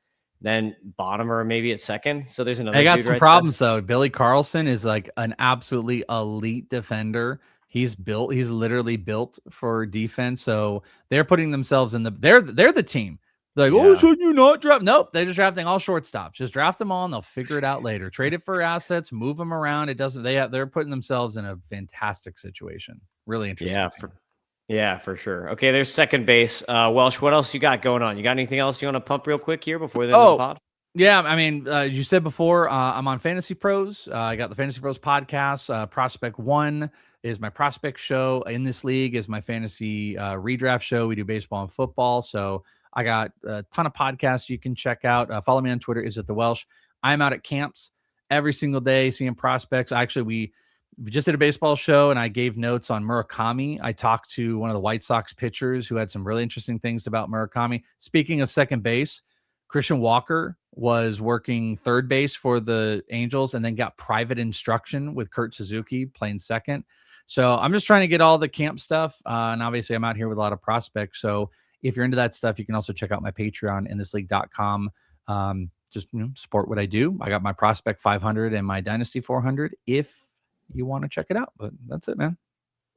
then Bonham maybe at second. So there's another. They got some problems though. Billy Carlson is like an absolutely elite defender. He's literally built for defense. So they're putting themselves in they're the team. They're like, oh, should you not draft? Nope. They're just drafting all shortstops. Just draft them all and they'll figure it out later. Trade it for assets, move them around. They're putting themselves in a fantastic situation. Really interesting. Yeah, for sure. Okay, there's second base. Welsh, what else you got going on? You got anything else you want to pump real quick here before the end of the pod? Yeah, I mean, as you said before, I'm on Fantasy Pros. I got the Fantasy Pros podcast. Prospect One is my prospect show. In this league is my fantasy redraft show. We do baseball and football. So I got a ton of podcasts you can check out. Follow me on Twitter. Is it the Welsh? I'm out at camps every single day seeing prospects. Actually, we just did a baseball show and I gave notes on Murakami. I talked to one of the White Sox pitchers who had some really interesting things about Murakami. Speaking of second base, Christian Walker was working third base for the Angels and then got private instruction with Kurt Suzuki playing second. So I'm just trying to get all the camp stuff. And obviously I'm out here with a lot of prospects. So if you're into that stuff, you can also check out my Patreon, inthisleague.com. Just support what I do. I got my prospect 500 and my dynasty 400 if you want to check it out. But that's it, man.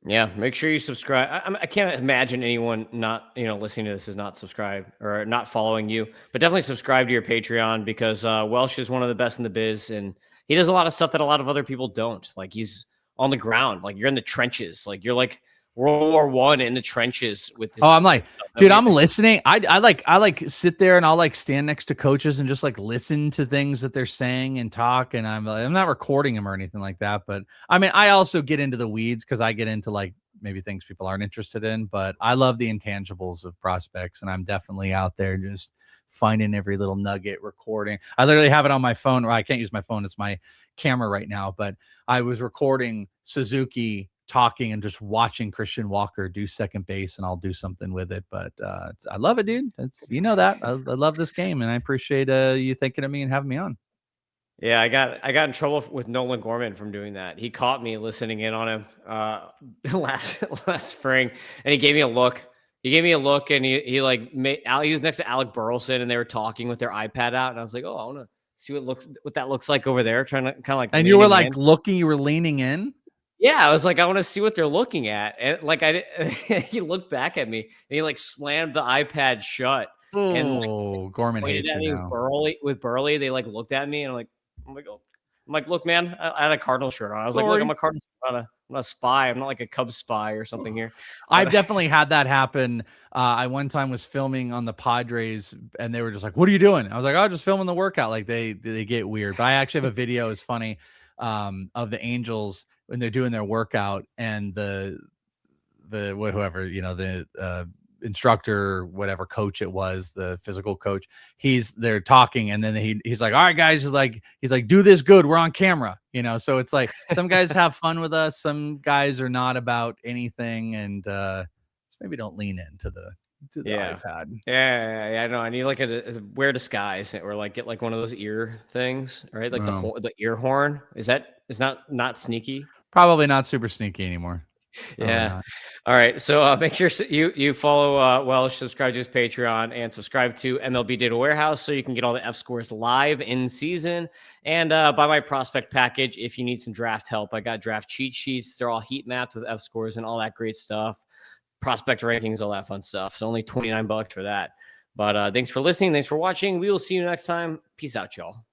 Yeah, make sure you subscribe. I can't imagine anyone not, listening to this is not subscribed or not following you, but definitely subscribe to your Patreon because Welsh is one of the best in the biz, and he does a lot of stuff that a lot of other people don't. Like, he's on the ground, like you're in the trenches, like you're like World War I in the trenches with this. Oh, I'm like, dude, I'm listening. I like sit there and I'll like stand next to coaches and just like listen to things that they're saying and talk. And I'm not recording them or anything like that. But I mean, I also get into the weeds because I get into like maybe things people aren't interested in. But I love the intangibles of prospects, and I'm definitely out there just finding every little nugget, recording. I literally have it on my phone, or I can't use my phone. It's my camera right now. But I was recording Suzuki talking and just watching Christian Walker do second base, and I'll do something with it. But I love it, dude. It's that I love this game, and I appreciate you thinking of me and having me on. Yeah, I got in trouble with Nolan Gorman from doing that. He caught me listening in on him last spring, and he gave me a look. And he was next to Alec Burleson, and they were talking with their iPad out, and I was like, oh, I want to see what that looks like over there, trying to kind of like. And you were like looking, you were leaning in. Yeah, I was like, I want to see what they're looking at. And like, he looked back at me and he like slammed the iPad shut. And like, Gorman hates you now. With Burley, they like looked at me and I'm like, look, man, I had a Cardinal shirt on. I was like, look, I'm a Cardinal. I'm not a spy. I'm not like a Cubs spy or something here. I've definitely had that happen. I one time was filming on the Padres and they were just like, what are you doing? I was like, oh, just filming the workout. Like they get weird. But I actually have a video. It's funny of the Angels when they're doing their workout, and the whoever, the instructor, whatever coach it was, the physical coach, they're talking, and then he's like, all right, guys, he's like, do this good. We're on camera, so it's like some guys have fun with us. Some guys are not about anything. And maybe don't lean into the iPad. Yeah. I know. I need like a wear disguise, or like get like one of those ear things, right? Like the ear horn. Is not sneaky? Probably not super sneaky anymore. Yeah. All right. So make sure you follow Welsh, subscribe to his Patreon, and subscribe to MLB Data Warehouse so you can get all the fScores live in season. And buy my prospect package if you need some draft help. I got draft cheat sheets. They're all heat mapped with fScores and all that great stuff. Prospect rankings, all that fun stuff. So only $29 for that. But thanks for listening. Thanks for watching. We will see you next time. Peace out, y'all.